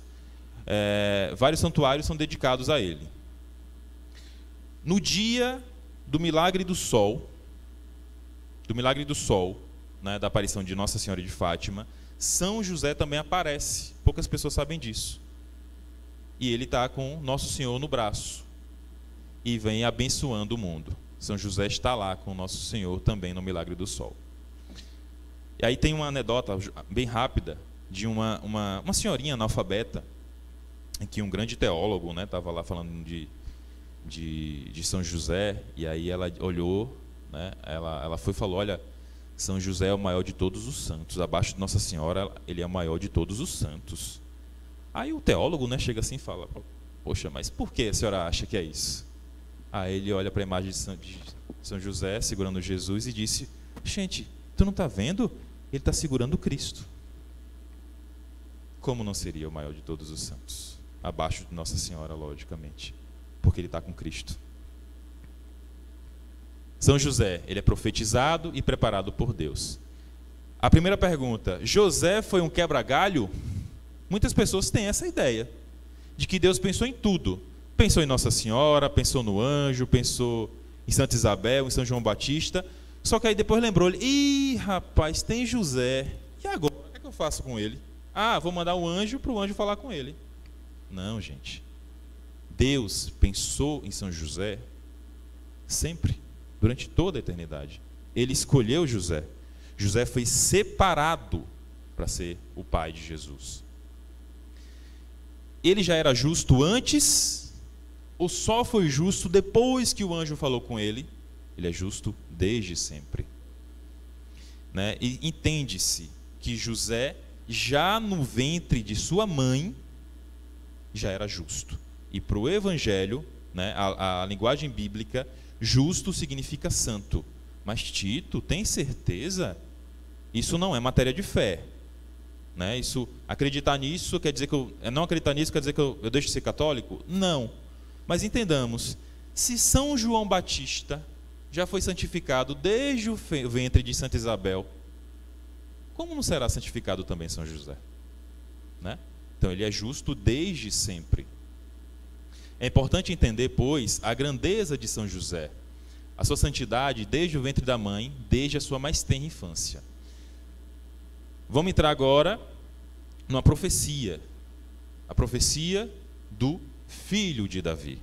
santuários são dedicados a ele. No dia do milagre do sol, né, da aparição de Nossa Senhora de Fátima, São José também aparece. Poucas pessoas sabem disso. E ele está com Nosso Senhor no braço e vem abençoando o mundo. São José está lá com Nosso Senhor também no milagre do sol. E aí tem uma anedota bem rápida de uma senhorinha analfabeta, em que um grande teólogo, né, estava lá falando de São José, e aí ela olhou, né, ela foi e falou, olha, São José é o maior de todos os santos. Abaixo de Nossa Senhora, ele é o maior de todos os santos. Aí o teólogo, né, chega assim e fala, poxa, mas por que a senhora acha que é isso? Aí ele olha para a imagem de São José, segurando Jesus, e disse, gente, tu não está vendo? Ele está segurando Cristo. Como não seria o maior de todos os santos? Abaixo de Nossa Senhora, logicamente. Porque ele está com Cristo. São José, ele é profetizado e preparado por Deus. A primeira pergunta, José foi um quebra-galho? Muitas pessoas têm essa ideia, de que Deus pensou em tudo. Pensou em Nossa Senhora, pensou no anjo, pensou em Santa Isabel, em São João Batista, só que aí depois lembrou-lhe, ih, rapaz, tem José, e agora? O que é que eu faço com ele? Ah, vou mandar um anjo para o anjo falar com ele. Não, gente. Deus pensou em São José sempre. Durante toda a eternidade. Ele escolheu José. José foi separado para ser o pai de Jesus. Ele já era justo antes, ou só foi justo depois que o anjo falou com ele? Ele é justo desde sempre. Né? E entende-se que José, já no ventre de sua mãe, já era justo. E para o Evangelho, né, a linguagem bíblica, justo significa santo. Mas Tito, tem certeza? Isso não é matéria de fé. Né? Acreditar nisso quer dizer que não acreditar nisso quer dizer que eu deixo de ser católico? Não. Mas entendamos, se São João Batista já foi santificado desde o ventre de Santa Isabel, como não será santificado também São José? Né? Então ele é justo desde sempre. É importante entender, pois, a grandeza de São José, a sua santidade desde o ventre da mãe, desde a sua mais tenra infância. Vamos entrar agora numa profecia, a profecia do filho de Davi.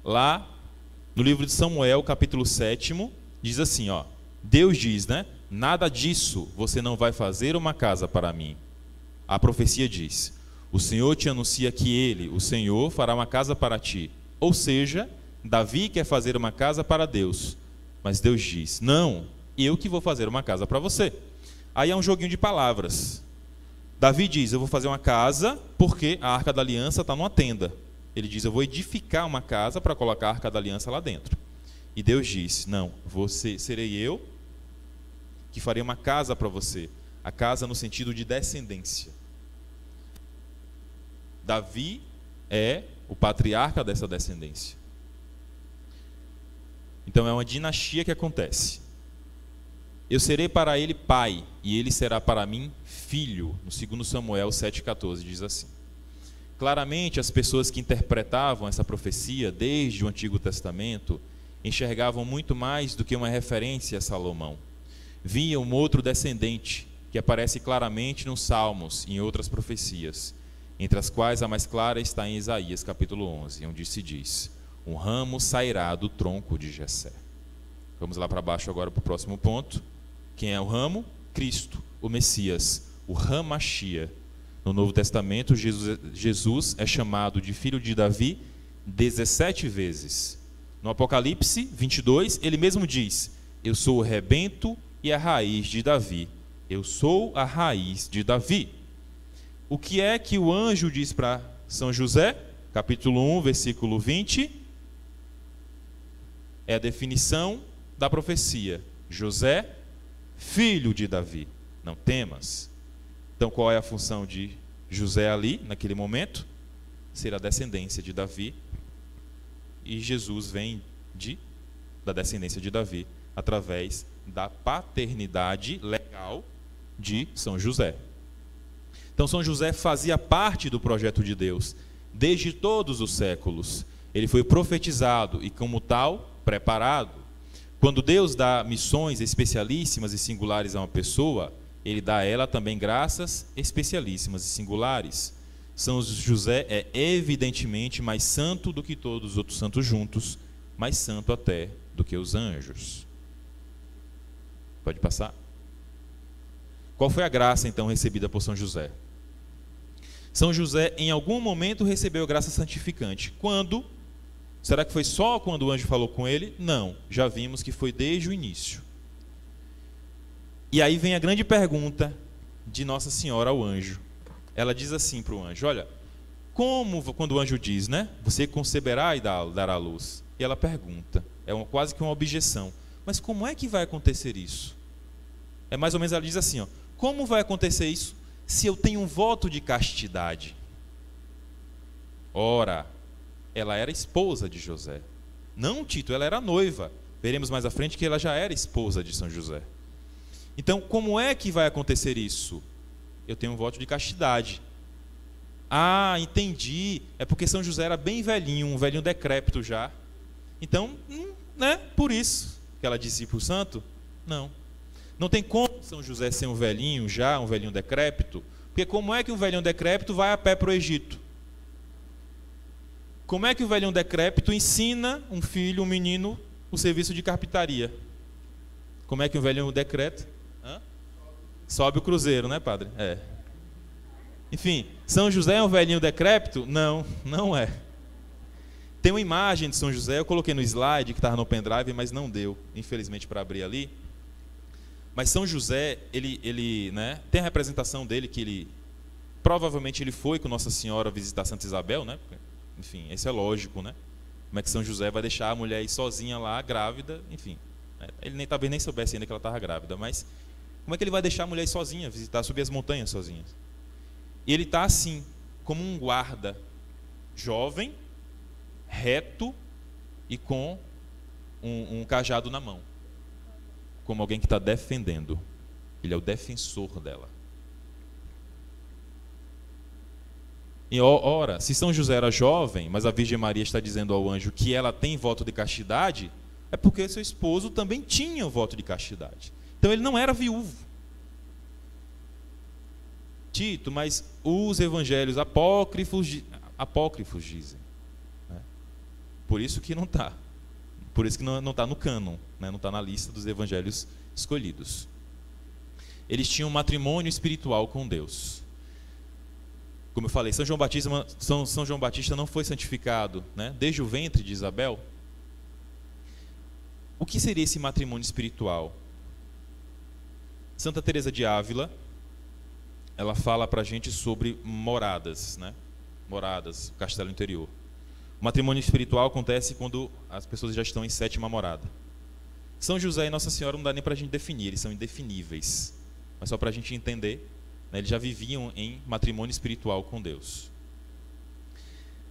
Lá no livro de Samuel, capítulo 7, diz assim, ó, Deus diz, né? Nada disso você não vai fazer uma casa para mim. A profecia diz, o Senhor te anuncia que ele, o Senhor, fará uma casa para ti. Ou seja, Davi quer fazer uma casa para Deus. Mas Deus diz, não, eu que vou fazer uma casa para você. Aí é um joguinho de palavras. Davi diz, eu vou fazer uma casa porque a Arca da Aliança está numa tenda. Ele diz, eu vou edificar uma casa para colocar a Arca da Aliança lá dentro. E Deus diz, não, serei eu que farei uma casa para você. A casa no sentido de descendência. Davi é o patriarca dessa descendência. Então é uma dinastia que acontece. Eu serei para ele pai, e ele será para mim filho. No 2 Samuel 7,14 diz assim. Claramente, as pessoas que interpretavam essa profecia desde o Antigo Testamento enxergavam muito mais do que uma referência a Salomão. Viam um outro descendente, que aparece claramente nos Salmos e em outras profecias, entre as quais a mais clara está em Isaías capítulo 11, onde se diz: um ramo sairá do tronco de Jessé. Vamos lá para baixo agora para o próximo ponto. Quem é o ramo? Cristo, o Messias, o Hamashia. No Novo Testamento, Jesus é chamado de filho de Davi 17 vezes. No Apocalipse 22, ele mesmo diz: eu sou o rebento e a raiz de Davi. Eu sou a raiz de Davi. O que é que o anjo diz para São José? Capítulo 1, versículo 20. É a definição da profecia. José, filho de Davi, não temas. Então, qual é a função de José ali, naquele momento? Ser a descendência de Davi. E Jesus vem da descendência de Davi, através da paternidade legal de São José. Então, São José fazia parte do projeto de Deus, desde todos os séculos. Ele foi profetizado e, como tal, preparado. Quando Deus dá missões especialíssimas e singulares a uma pessoa, ele dá a ela também graças especialíssimas e singulares. São José é evidentemente mais santo do que todos os outros santos juntos, mais santo até do que os anjos. Pode passar? Qual foi a graça então recebida por São José? São José em algum momento recebeu graça santificante. Quando? Será que foi só quando o anjo falou com ele? Não, já vimos que foi desde o início. E aí vem a grande pergunta de Nossa Senhora ao anjo. Ela diz assim para o anjo: olha, quando o anjo diz, né? Você conceberá e dará à luz. E ela pergunta, quase que uma objeção. Mas como é que vai acontecer isso? É mais ou menos, ela diz assim, ó, como vai acontecer isso se eu tenho um voto de castidade? Ora, ela era esposa de José. Não, Tito, ela era noiva. Veremos mais à frente que ela já era esposa de São José. Então, como é que vai acontecer isso? Eu tenho um voto de castidade. Ah, entendi. É porque São José era bem velhinho, um velhinho decrépito já. Então, né? Por isso que ela disse para o santo? Não. Não tem como São José ser um velhinho já, um velhinho decrépito. Porque como é que um velhinho decrépito vai a pé para o Egito? Como é que o velhinho decrépito ensina um filho, um menino, o serviço de carpintaria? Como é que um velhinho decrépito sobe o cruzeiro, né, padre? É. Enfim, São José é um velhinho decrépito? Não, não é. Tem uma imagem de São José, eu coloquei no slide que estava no pendrive, mas não deu, infelizmente, para abrir ali. Mas São José, ele né, tem a representação dele que provavelmente ele foi com Nossa Senhora visitar Santa Isabel, né? Enfim, isso é lógico, né? Como é que São José vai deixar a mulher ir sozinha lá, grávida, enfim. Ele talvez nem soubesse ainda que ela estava grávida, mas como é que ele vai deixar a mulher ir sozinha, visitar, subir as montanhas sozinha? E ele está assim, como um guarda, jovem, reto e com um cajado na mão. Como alguém que está defendendo. Ele é o defensor dela. E ora, se São José era jovem, mas a Virgem Maria está dizendo ao anjo que ela tem voto de castidade, é porque seu esposo também tinha o voto de castidade. Então ele não era viúvo. Tito, mas os evangelhos apócrifos dizem. Né? Por isso que não está. Por isso que não está no cânon, né? Não está na lista dos evangelhos escolhidos. Eles tinham um matrimônio espiritual com Deus. Como eu falei, São João Batista não foi santificado, né? Desde o ventre de Isabel. O que seria esse matrimônio espiritual? Santa Teresa de Ávila, ela fala para a gente sobre moradas, né? Moradas, castelo interior. O matrimônio espiritual acontece quando as pessoas já estão em sétima morada. São José e Nossa Senhora não dá nem para a gente definir, eles são indefiníveis. Mas só para a gente entender, né, eles já viviam em matrimônio espiritual com Deus.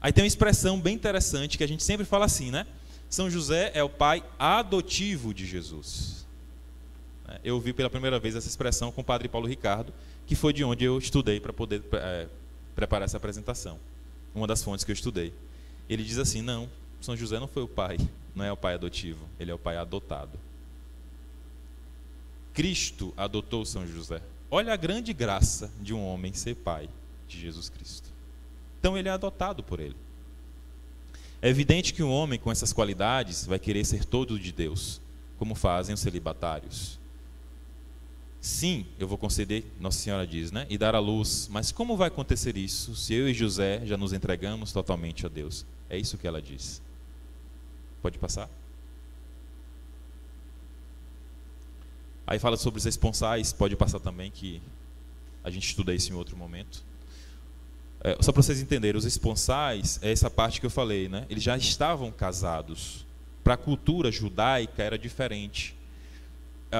Aí tem uma expressão bem interessante que a gente sempre fala assim, né? São José é o pai adotivo de Jesus. Eu ouvi pela primeira vez essa expressão com o padre Paulo Ricardo, que foi de onde eu estudei para poder preparar essa apresentação. Uma das fontes que eu estudei. Ele diz assim, não, São José não foi o pai, não é o pai adotivo, ele é o pai adotado. Cristo adotou São José. Olha a grande graça de um homem ser pai de Jesus Cristo. Então ele é adotado por ele. É evidente que um homem com essas qualidades vai querer ser todo de Deus, como fazem os celibatários. Sim, eu vou conceder, Nossa Senhora diz, né? E dar à luz. Mas como vai acontecer isso se eu e José já nos entregamos totalmente a Deus? É isso que ela diz. Pode passar? Aí fala sobre os esponsais, pode passar também, que a gente estuda isso em outro momento. Só para vocês entenderem, os esponsais é essa parte que eu falei, né? Eles já estavam casados. Para a cultura judaica era diferente.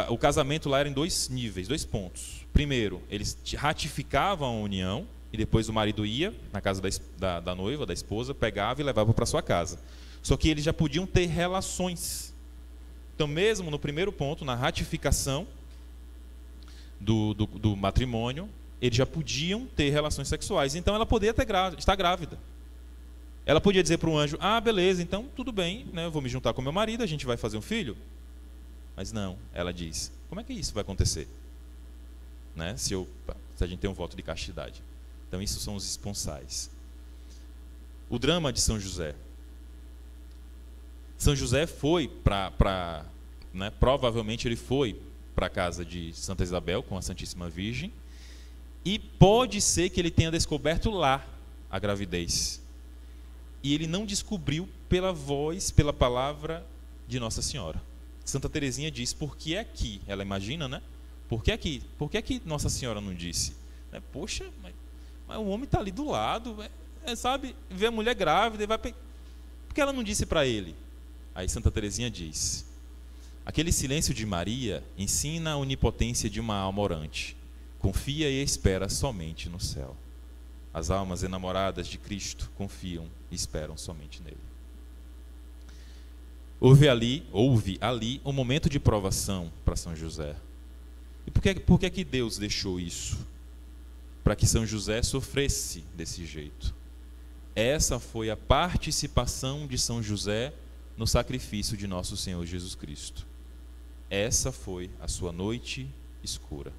O casamento lá era em 2 níveis, 2 pontos. Primeiro, eles ratificavam a união, e depois o marido ia na casa da noiva, da esposa, pegava e levava para sua casa. Só que eles já podiam ter relações. Então, mesmo no primeiro ponto, na ratificação do matrimônio, eles já podiam ter relações sexuais. Então, ela poderia estar grávida. Ela podia dizer para o anjo, beleza, então tudo bem, né, eu vou me juntar com meu marido, a gente vai fazer um filho. Mas não, ela diz, como é que isso vai acontecer? Né? Se a gente tem um voto de castidade. Então, isso são os esponsais. O drama de São José. São José foi né, provavelmente ele foi para a casa de Santa Isabel com a Santíssima Virgem, e pode ser que ele tenha descoberto lá a gravidez. E ele não descobriu pela voz, pela palavra de Nossa Senhora. Santa Teresinha diz, por que aqui? Ela imagina, né? Por que aqui? Por que aqui Nossa Senhora não disse? Poxa, mas o homem está ali do lado, sabe? Vê a mulher grávida, por que ela não disse para ele? Aí Santa Teresinha diz, aquele silêncio de Maria ensina a onipotência de uma alma orante. Confia e espera somente no céu. As almas enamoradas de Cristo confiam e esperam somente nele. Houve ali um momento de provação para São José. E por que que Deus deixou isso? Para que São José sofresse desse jeito. Essa foi a participação de São José no sacrifício de nosso Senhor Jesus Cristo. Essa foi a sua noite escura,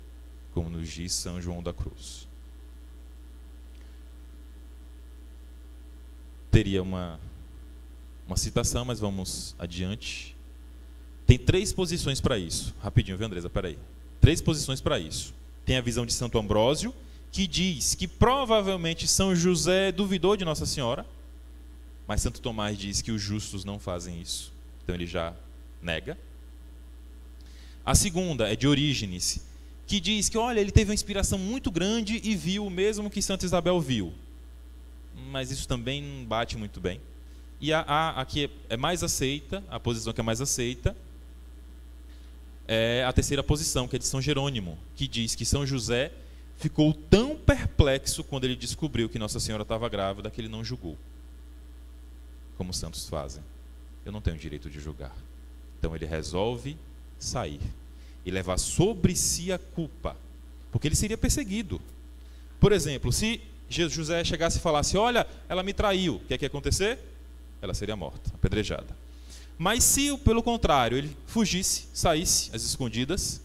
como nos diz São João da Cruz. Teria uma citação, mas vamos adiante. Tem 3 posições para isso. Rapidinho, viu, Andresa? Peraí. 3 posições para isso. Tem a visão de Santo Ambrósio, que diz que provavelmente São José duvidou de Nossa Senhora, mas Santo Tomás diz que os justos não fazem isso. Então ele já nega. A segunda é de Orígenes, que diz que, olha, ele teve uma inspiração muito grande e viu o mesmo que Santa Isabel viu. Mas isso também não bate muito bem. E a que é mais aceita, a posição que é mais aceita, é a terceira posição, que é de São Jerônimo, que diz que São José ficou tão perplexo quando ele descobriu que Nossa Senhora estava grávida, que ele não julgou, como os santos fazem. Eu não tenho direito de julgar. Então ele resolve sair e levar sobre si a culpa, porque ele seria perseguido. Por exemplo, se José chegasse e falasse, olha, ela me traiu, o que é que ia acontecer? Ela seria morta, apedrejada. Mas se, pelo contrário, ele fugisse, saísse às escondidas,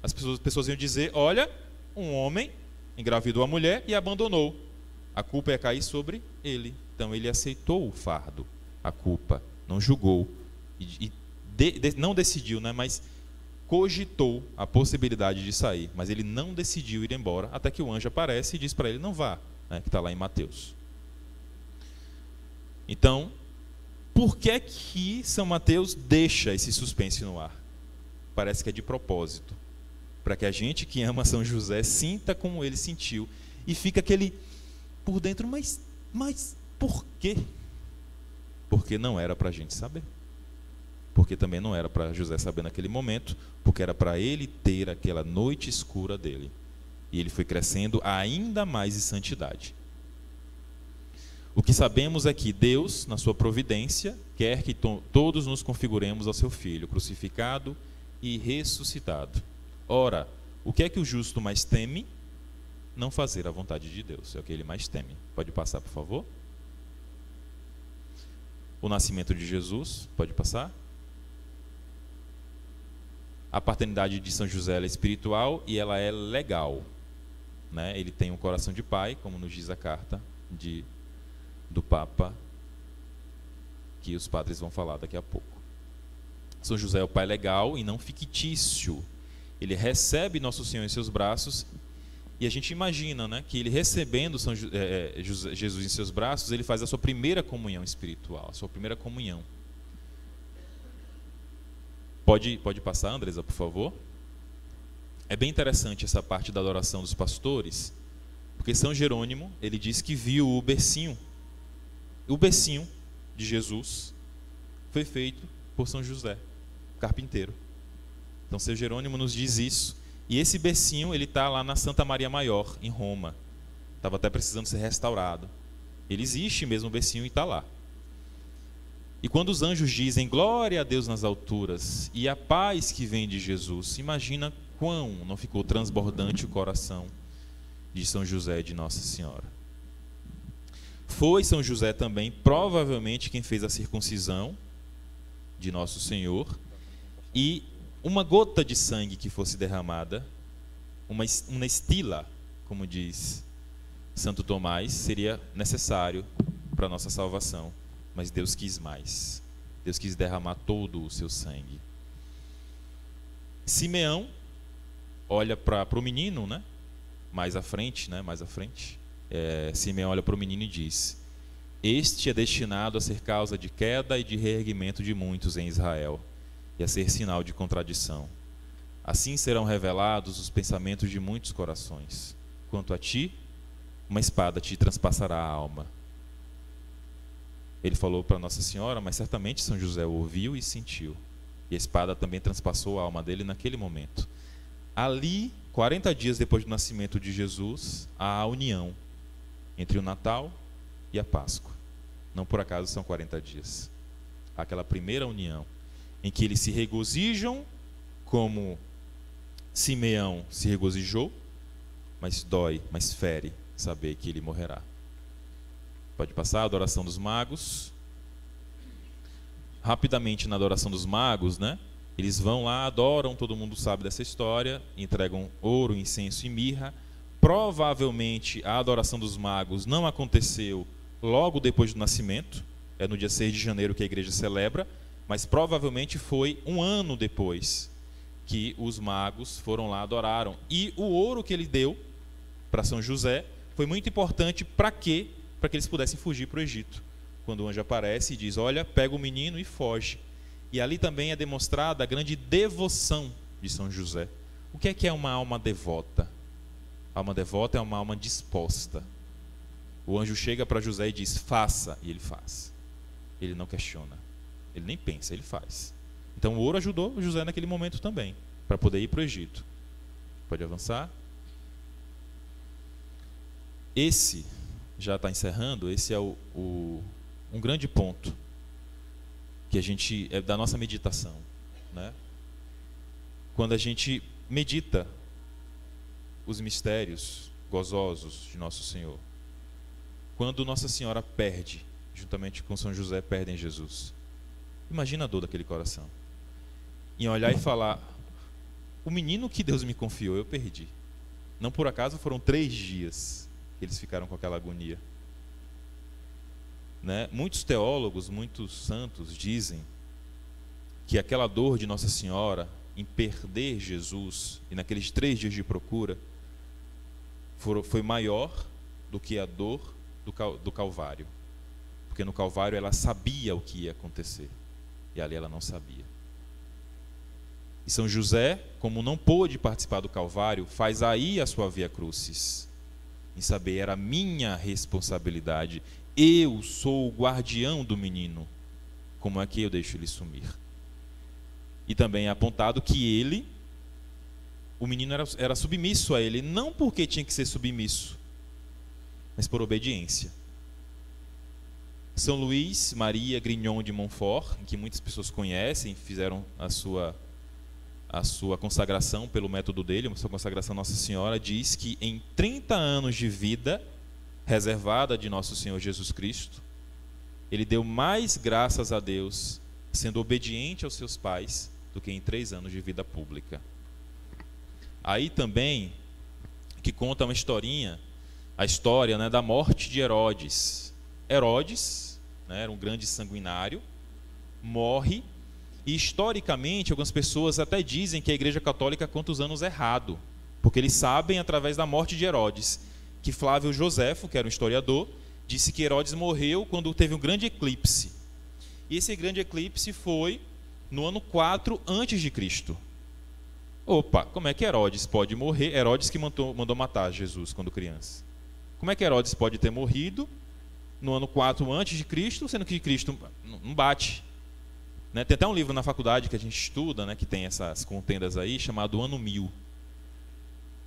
as pessoas iam dizer, olha, um homem engravidou a mulher e abandonou. A culpa ia cair sobre ele. Então ele aceitou o fardo, a culpa, não julgou, não decidiu, né, mas cogitou a possibilidade de sair, mas ele não decidiu ir embora, até que o anjo aparece e diz para ele, não vá, né, que está lá em Mateus. Então, por que que São Mateus deixa esse suspense no ar? Parece que é de propósito, para que a gente que ama São José sinta como ele sentiu, e fica aquele por dentro, mas por quê? Porque não era para a gente saber. Porque também não era para José saber naquele momento, porque era para ele ter aquela noite escura dele. E ele foi crescendo ainda mais em santidade. O que sabemos é que Deus, na sua providência, quer que todos nos configuremos ao seu Filho, crucificado e ressuscitado. Ora, o que é que o justo mais teme? Não fazer a vontade de Deus, é o que ele mais teme. Pode passar, por favor? O nascimento de Jesus, pode passar? A paternidade de São José ela é espiritual e ela é legal, né? Ele tem um coração de pai, como nos diz a carta do Papa, que os padres vão falar daqui a pouco. São José é o pai legal e não fictício. Ele recebe Nosso Senhor em seus braços e a gente imagina, né, que ele recebendo Jesus em seus braços, ele faz a sua primeira comunhão espiritual, a sua primeira comunhão. Pode passar, Andresa, por favor? É bem interessante essa parte da adoração dos pastores, porque São Jerônimo, ele diz que viu o bercinho. O bercinho de Jesus foi feito por São José, carpinteiro. Então, São Jerônimo nos diz isso. E esse bercinho, ele está lá na Santa Maria Maior, em Roma. Estava até precisando ser restaurado. Ele existe mesmo, o bercinho, e está lá. E quando os anjos dizem glória a Deus nas alturas e a paz que vem de Jesus, imagina quão não ficou transbordante o coração de São José e de Nossa Senhora. Foi São José também, provavelmente, quem fez a circuncisão de Nosso Senhor, e uma gota de sangue que fosse derramada, uma estila, como diz Santo Tomás, seria necessário para a nossa salvação. Mas Deus quis mais. Deus quis derramar todo o seu sangue. Simeão olha para o menino, né? Mais à frente. Simeão olha para o menino e diz: este é destinado a ser causa de queda e de reerguimento de muitos em Israel, e a ser sinal de contradição. Assim serão revelados os pensamentos de muitos corações. Quanto a ti, uma espada te transpassará a alma. Ele falou para Nossa Senhora, mas certamente São José ouviu e sentiu. E a espada também transpassou a alma dele naquele momento. Ali, 40 dias depois do nascimento de Jesus, há a união entre o Natal e a Páscoa. Não por acaso são 40 dias. Há aquela primeira união, em que eles se regozijam, como Simeão se regozijou, mas dói, mas fere saber que ele morrerá. Pode passar a adoração dos magos. Rapidamente na adoração dos magos, né? Eles vão lá, adoram, todo mundo sabe dessa história, entregam ouro, incenso e mirra. Provavelmente a adoração dos magos não aconteceu logo depois do nascimento, é no dia 6 de janeiro que a igreja celebra, mas provavelmente foi um ano depois que os magos foram lá, adoraram. E o ouro que ele deu para São José foi muito importante para quê? Para que eles pudessem fugir para o Egito. Quando o anjo aparece e diz: olha, pega o menino e foge. E ali também é demonstrada a grande devoção de São José. O que é uma alma devota? A alma devota é uma alma disposta. O anjo chega para José e diz: faça, e ele faz. Ele não questiona, ele nem pensa, ele faz. Então o ouro ajudou José naquele momento também, para poder ir para o Egito. Pode avançar. Esse, já está encerrando, esse é um grande ponto que a gente é da nossa meditação, né? Quando a gente medita os mistérios gozosos de Nosso Senhor, quando Nossa Senhora perde, juntamente com São José, perdem Jesus, imagina a dor daquele coração, em olhar e falar: o menino que Deus me confiou eu perdi. Não por acaso foram 3 dias que eles ficaram com aquela agonia, né? Muitos teólogos, muitos santos dizem que aquela dor de Nossa Senhora em perder Jesus, e naqueles 3 dias de procura, foi maior do que a dor do Calvário, porque no Calvário ela sabia o que ia acontecer, e ali ela não sabia. E São José, como não pôde participar do Calvário, faz aí a sua via crucis, em saber: era minha responsabilidade, eu sou o guardião do menino, como é que eu deixo ele sumir? E também é apontado que o menino era submisso a ele, não porque tinha que ser submisso, mas por obediência. São Luís Maria Grignon de Montfort, que muitas pessoas conhecem, fizeram a sua consagração pelo método dele, a sua consagração a Nossa Senhora, diz que em 30 anos de vida reservada de Nosso Senhor Jesus Cristo, ele deu mais graças a Deus, sendo obediente aos seus pais, do que em 3 anos de vida pública. Aí também, que conta uma historinha, a história, né, da morte de Herodes. Herodes, né, era um grande sanguinário, morre, e historicamente algumas pessoas até dizem que a Igreja Católica conta os anos errado, porque eles sabem, através da morte de Herodes, que Flávio Joséfo, que era um historiador, disse que Herodes morreu quando teve um grande eclipse. E esse grande eclipse foi no ano 4 a.C. Opa, como é que Herodes pode morrer? Herodes que mandou matar Jesus quando criança. Como é que Herodes pode ter morrido no ano 4 a.C., sendo que Cristo não bate? Né? Tem até um livro na faculdade que a gente estuda, né, que tem essas contendas aí, chamado Ano 1000.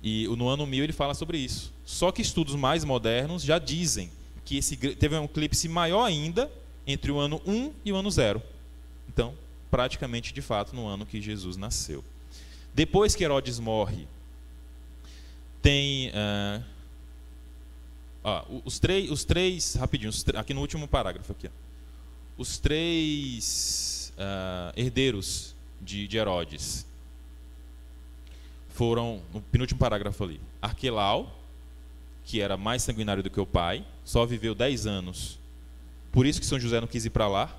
E no Ano 1000 ele fala sobre isso. Só que estudos mais modernos já dizem que teve um eclipse maior ainda entre o ano 1 e o ano 0. Então, praticamente, de fato, no ano que Jesus nasceu. Depois que Herodes morre, tem os três rapidinho, aqui no último parágrafo aqui, os 3 herdeiros de Herodes foram, no penúltimo parágrafo ali, Arquelau, que era mais sanguinário do que o pai, só viveu 10 anos. Por isso que São José não quis ir para lá,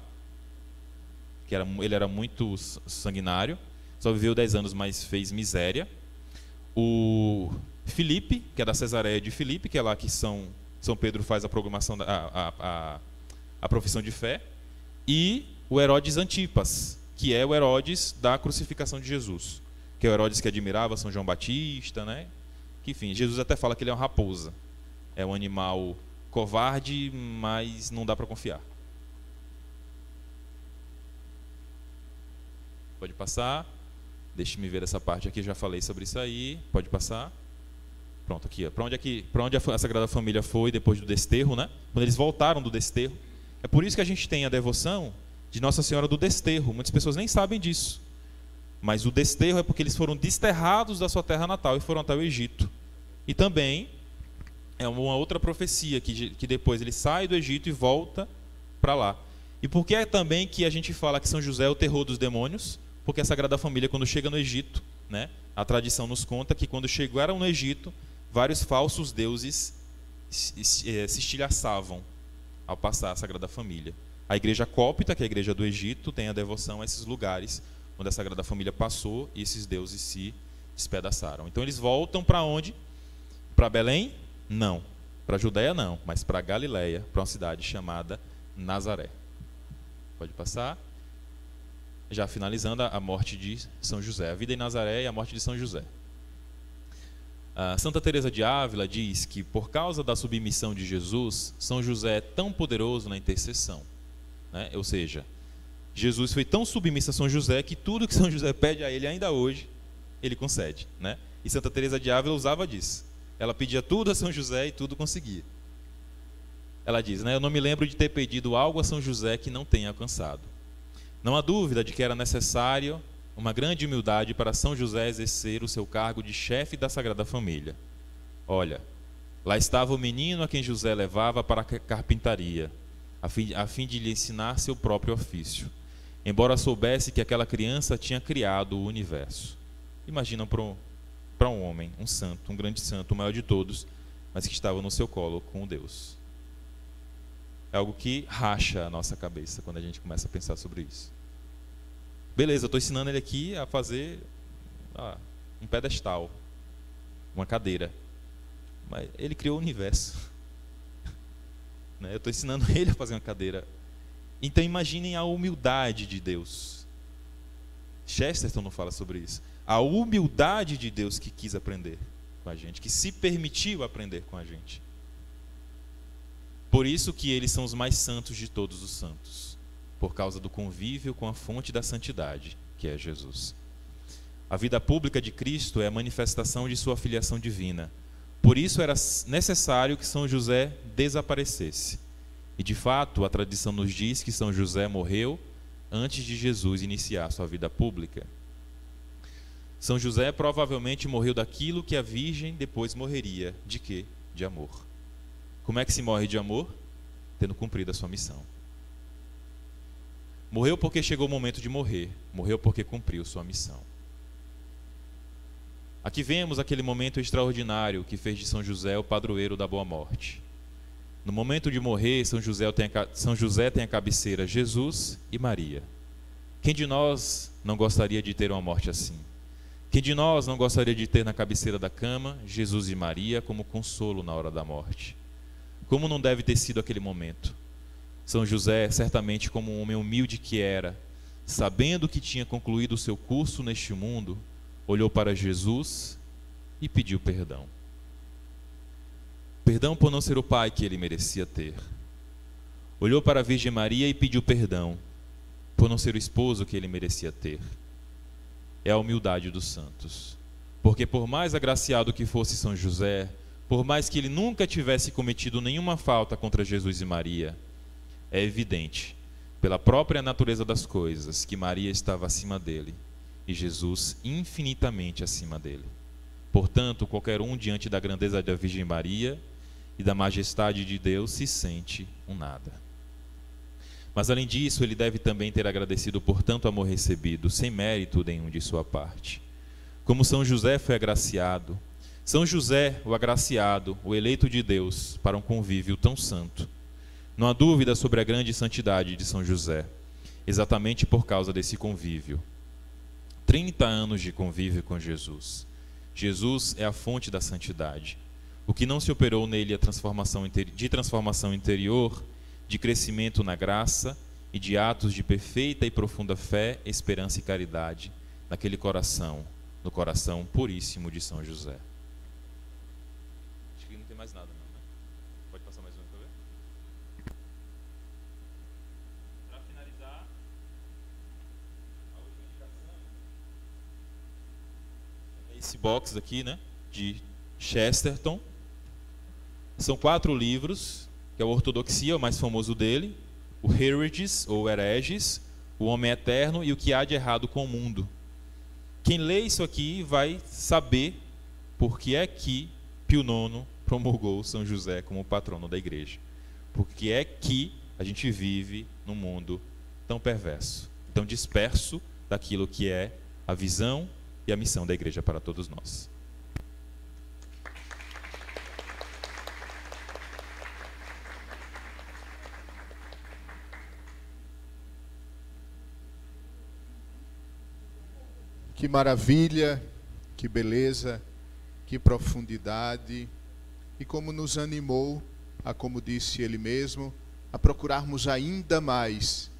que ele era muito sanguinário, só viveu 10 anos, mas fez miséria. O Filipe, que é da Cesareia de Filipe, que é lá que São Pedro faz a programação, a profissão de fé. E o Herodes Antipas, que é o Herodes da crucificação de Jesus, que é o Herodes que admirava São João Batista, né? Que, enfim, Jesus até fala que ele é uma raposa. É um animal covarde, mas não dá para confiar. Pode passar. Deixe-me ver essa parte aqui, já falei sobre isso aí. Pode passar. Pronto, aqui. Para onde a Sagrada Família foi depois do desterro, né? Quando eles voltaram do desterro. É por isso que a gente tem a devoção de Nossa Senhora do Desterro. Muitas pessoas nem sabem disso. Mas o desterro é porque eles foram desterrados da sua terra natal e foram até o Egito. E também é uma outra profecia, que depois ele sai do Egito e volta para lá. E por que é também que a gente fala que São José é o terror dos demônios? Porque a Sagrada Família, quando chega no Egito, né, a tradição nos conta que quando chegaram no Egito, vários falsos deuses se estilhaçavam ao passar a Sagrada Família. A Igreja Cópita, que é a Igreja do Egito, tem a devoção a esses lugares onde a Sagrada Família passou e esses deuses se despedaçaram. Então eles voltam para onde? Para Belém? Não. Para a Judéia? Não. Mas para Galiléia, para uma cidade chamada Nazaré. Pode passar. Já finalizando a morte de São José. A vida em Nazaré e a morte de São José. Santa Teresa de Ávila diz que, por causa da submissão de Jesus, São José é tão poderoso na intercessão. Né? Ou seja, Jesus foi tão submisso a São José que tudo que São José pede a ele, ainda hoje, ele concede. Né? E Santa Teresa de Ávila usava disso. Ela pedia tudo a São José e tudo conseguia. Ela diz, né, eu não me lembro de ter pedido algo a São José que não tenha alcançado. Não há dúvida de que era necessário uma grande humildade para São José exercer o seu cargo de chefe da Sagrada Família. Olha, lá estava o menino a quem José levava para a carpintaria, a fim de lhe ensinar seu próprio ofício, embora soubesse que aquela criança tinha criado o universo. Imagina para um homem, um santo, um grande santo, o maior de todos, mas que estava no seu colo com Deus. É algo que racha a nossa cabeça quando a gente começa a pensar sobre isso. Beleza, eu estou ensinando ele aqui a fazer um pedestal, uma cadeira. Mas ele criou o universo. Eu estou ensinando ele a fazer uma cadeira. Então imaginem a humildade de Deus. Chesterton não fala sobre isso. A humildade de Deus que quis aprender com a gente, que se permitiu aprender com a gente. Por isso que eles são os mais santos de todos os santos, por causa do convívio com a fonte da santidade, que é Jesus. A vida pública de Cristo é a manifestação de sua filiação divina. Por isso era necessário que São José desaparecesse. E de fato, a tradição nos diz que São José morreu antes de Jesus iniciar sua vida pública. São José provavelmente morreu daquilo que a Virgem depois morreria. De quê? De amor. Como é que se morre de amor? Tendo cumprido a sua missão. Morreu porque chegou o momento de morrer. Morreu porque cumpriu sua missão. Aqui vemos aquele momento extraordinário que fez de São José o padroeiro da boa morte. No momento de morrer, São José tem a cabeceira Jesus e Maria. Quem de nós não gostaria de ter uma morte assim? Quem de nós não gostaria de ter na cabeceira da cama Jesus e Maria como consolo na hora da morte? Como não deve ter sido aquele momento? São José, certamente como um homem humilde que era, sabendo que tinha concluído o seu curso neste mundo, olhou para Jesus e pediu perdão. Perdão por não ser o pai que ele merecia ter. Olhou para a Virgem Maria e pediu perdão por não ser o esposo que ele merecia ter. É a humildade dos santos. Porque por mais agraciado que fosse São José, por mais que ele nunca tivesse cometido nenhuma falta contra Jesus e Maria, é evidente, pela própria natureza das coisas, que Maria estava acima dele e Jesus infinitamente acima dele. Portanto, qualquer um diante da grandeza da Virgem Maria e da majestade de Deus se sente um nada. Mas além disso, ele deve também ter agradecido por tanto amor recebido, sem mérito nenhum de sua parte. Como São José foi agraciado, São José, o agraciado, o eleito de Deus para um convívio tão santo. Não há dúvida sobre a grande santidade de São José, exatamente por causa desse convívio. 30 anos de convívio com Jesus. Jesus é a fonte da santidade. O que não se operou nele de transformação interior, de crescimento na graça e de atos de perfeita e profunda fé, esperança e caridade naquele coração, no coração puríssimo de São José. Acho que não tem mais nada não, né? Pode passar mais um para ver? Para finalizar, a última indicação é esse box aqui, né? De Chesterton. São 4 livros, que é a Ortodoxia, o mais famoso dele, o Hereges, ou Hereges, o Homem Eterno e o que há de errado com o mundo. Quem lê isso aqui vai saber por que é que Pio IX promulgou São José como patrono da igreja. Porque é que a gente vive num mundo tão perverso, tão disperso daquilo que é a visão e a missão da igreja para todos nós. Que maravilha, que beleza, que profundidade, e como nos animou a, como disse ele mesmo, a procurarmos ainda mais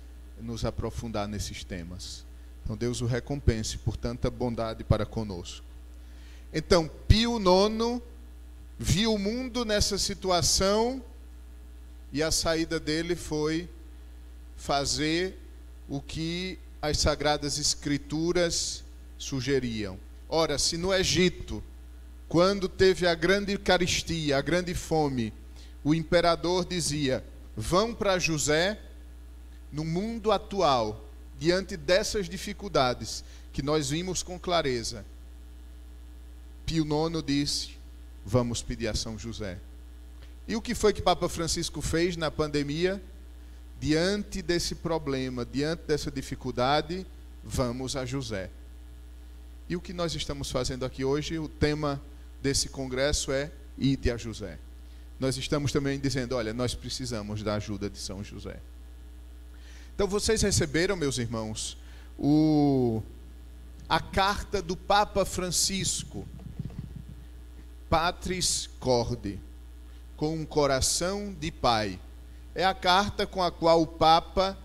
nos aprofundar nesses temas. Então Deus o recompense por tanta bondade para conosco. Então, Pio IX viu o mundo nessa situação e a saída dele foi fazer o que as Sagradas Escrituras sugeriam. Ora, se no Egito, quando teve a grande carestia, a grande fome, o imperador dizia: vão para José, no mundo atual, diante dessas dificuldades que nós vimos com clareza, Pio IX disse: vamos pedir a São José. E o que foi que Papa Francisco fez na pandemia? Diante desse problema, diante dessa dificuldade, vamos a José. E o que nós estamos fazendo aqui hoje, o tema desse congresso é Ide a José. Nós estamos também dizendo, olha, nós precisamos da ajuda de São José. Então vocês receberam, meus irmãos, a carta do Papa Francisco, Patris Corde, com um coração de pai. É a carta com a qual o Papa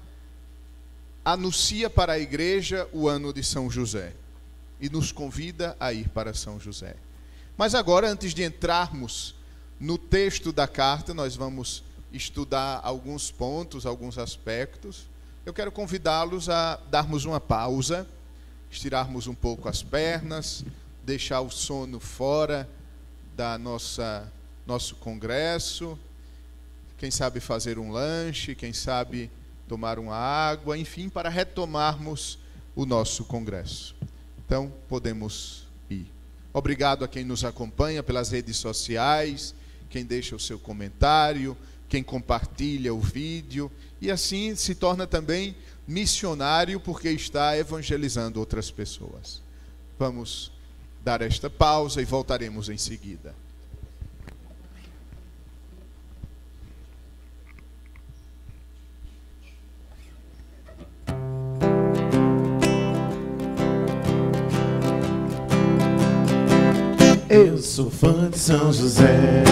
anuncia para a igreja o ano de São José e nos convida a ir para São José. Mas agora, antes de entrarmos no texto da carta, nós vamos estudar alguns pontos, alguns aspectos. Eu quero convidá-los a darmos uma pausa, estirarmos um pouco as pernas, deixar o sono fora da nosso congresso, quem sabe fazer um lanche, quem sabe tomar uma água, enfim, para retomarmos o nosso congresso. Então, podemos ir. Obrigado a quem nos acompanha pelas redes sociais, quem deixa o seu comentário, quem compartilha o vídeo, e assim se torna também missionário porque está evangelizando outras pessoas. Vamos dar esta pausa e voltaremos em seguida. Eu sou fã de São José,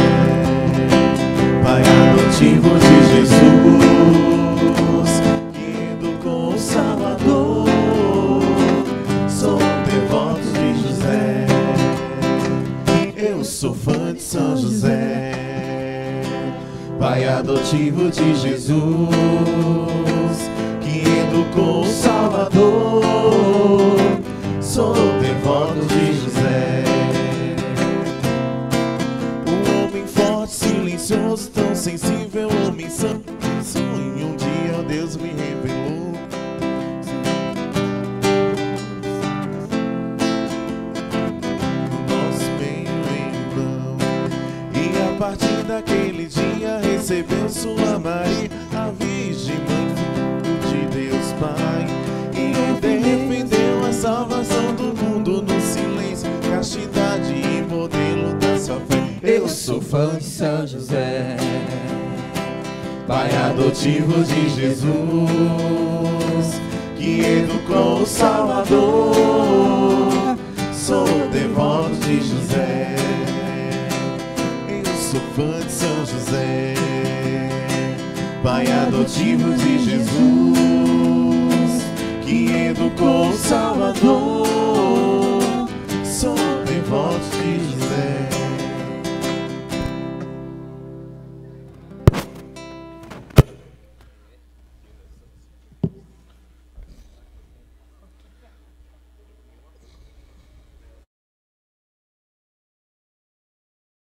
pai adotivo de Jesus, que educou o Salvador. Sou devoto de José. Eu sou fã de São José, pai adotivo de Jesus, que educou o Salvador. Sou devoto de José. Silencioso, tão sensível, homem santo. Em um dia Deus me revelou. No nosso meio em vão. E a partir daquele dia recebeu sua Maria, a Virgem Mãe, Filho de Deus Pai. E defendeu a salvação do mundo no silêncio, castidade e modelo da sua fé. Eu sou fã de São José, pai adotivo de Jesus, que educou o Salvador. Sou devoto de José. Eu sou fã de São José, pai adotivo de Jesus, que educou o Salvador.